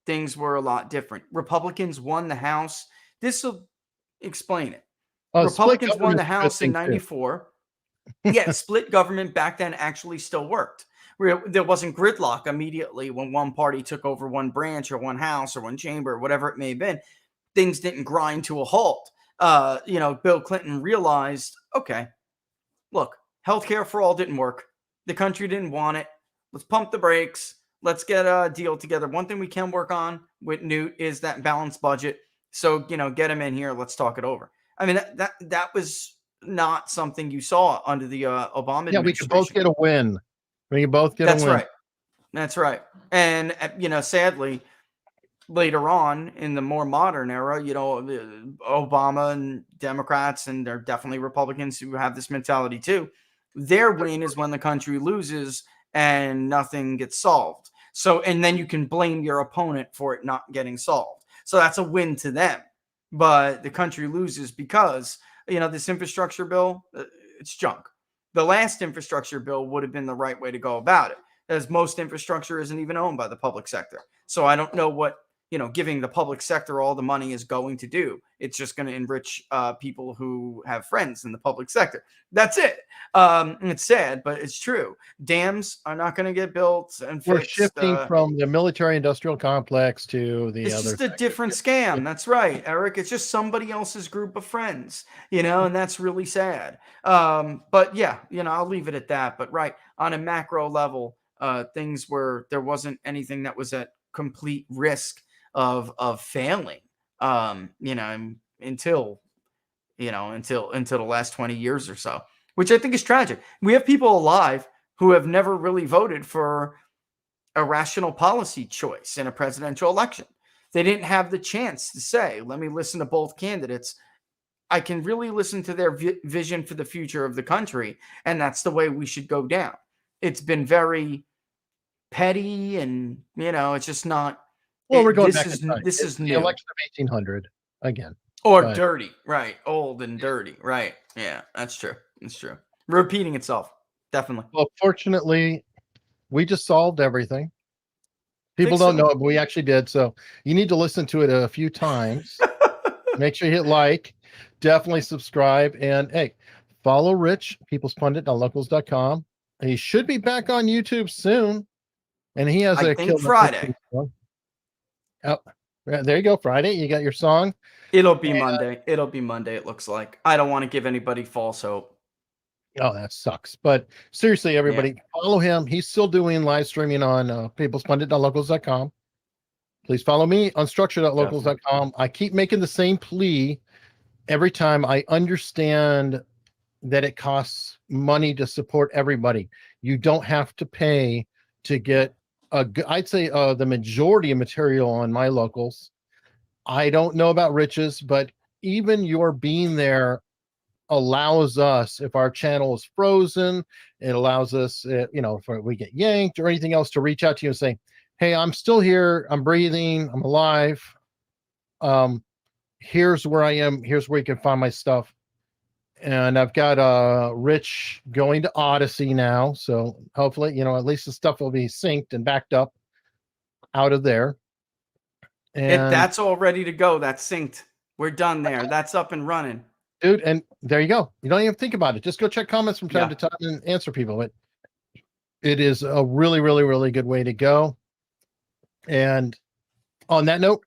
Things were a lot different. Republicans won the House. This will explain it. Republicans won the House in 94. Yeah, split government back then actually still worked. There wasn't gridlock immediately when one party took over one branch or one house or one chamber, or whatever it may have been. Things didn't grind to a halt. Bill Clinton realized, okay, look, healthcare for all didn't work. The country didn't want it. Let's pump the brakes. Let's get a deal together. One thing we can work on with Newt is that balanced budget. So, get him in here. Let's talk it over. I mean, that was not something you saw under the Obama administration. Yeah, we could both get a win. We can both get a win. Right. That's right. And, sadly, later on in the more modern era, Obama and Democrats, and there are definitely Republicans who have this mentality too. Their win is when the country loses and nothing gets solved. So, and then you can blame your opponent for it not getting solved. So that's a win to them. But the country loses because, this infrastructure bill, it's junk. The last infrastructure bill would have been the right way to go about it, as most infrastructure isn't even owned by the public sector. So I don't know what giving the public sector all the money is going to do. It's just going to enrich people who have friends in the public sector. That's it. It's sad, but it's true. Dams are not going to get built and we're fixed. Shifting from the military-industrial complex to the it's other. It's just a different scam. That's right, Eric. It's just somebody else's group of friends, and that's really sad. But yeah, I'll leave it at that. But right, on a macro level, things where there wasn't anything that was at complete risk of failing, until the last 20 years or so, which I think is tragic. We have people alive who have never really voted for a rational policy choice in a presidential election. They didn't have the chance to say, let me listen to both candidates. I can really listen to their vision for the future of the country, and that's the way we should go down. It's been very petty, and it's just not. Well, we're going this back is in time. This is the new. Election of 1800 again, or dirty, right? Old and dirty, right? Yeah, that's true. It's true. Repeating itself, definitely. Well, fortunately, we just solved everything. People don't know it, but we actually did. So you need to listen to it a few times. Make sure you hit like, definitely subscribe, and hey, follow Rich, peoplespundit.locals.com. He should be back on YouTube soon, and he has I think Friday. Oh, there you go, Friday. You got your song. It'll be Monday. It'll be Monday. It looks like. I don't want to give anybody false hope. Oh, that sucks. But seriously, everybody, follow him. He's still doing live streaming on peoplespundit.locals.com. Please follow me on structure.locals.com. I keep making the same plea every time. I understand that it costs money to support everybody. You don't have to pay to get I'd say the majority of material on my locals. I don't know about Rich's, but even your being there allows us, if our channel is frozen, it allows us, if we get yanked or anything else, to reach out to you and say, hey, I'm still here, I'm breathing, I'm alive. Here's where I am, here's where you can find my stuff. And I've got Rich going to Odyssey now, so hopefully, at least the stuff will be synced and backed up out of there. And that's all ready to go. That's synced. We're done there. That's up and running, dude. And there you go. You don't even think about it. Just go check comments from time to time and answer people. It is a really, really, really good way to go. And on that note,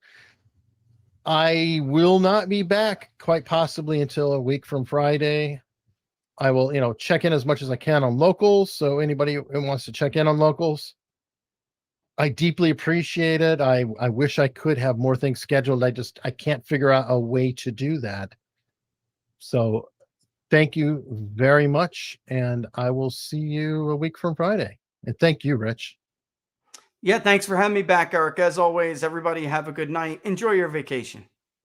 I will not be back quite possibly until a week from Friday. I will, check in as much as I can on locals. So anybody who wants to check in on locals, I deeply appreciate it. I wish I could have more things scheduled. I can't figure out a way to do that. So thank you very much. And I will see you a week from Friday. And thank you, Rich. Yeah, thanks for having me back, Eric. As always, everybody have a good night. Enjoy your vacation.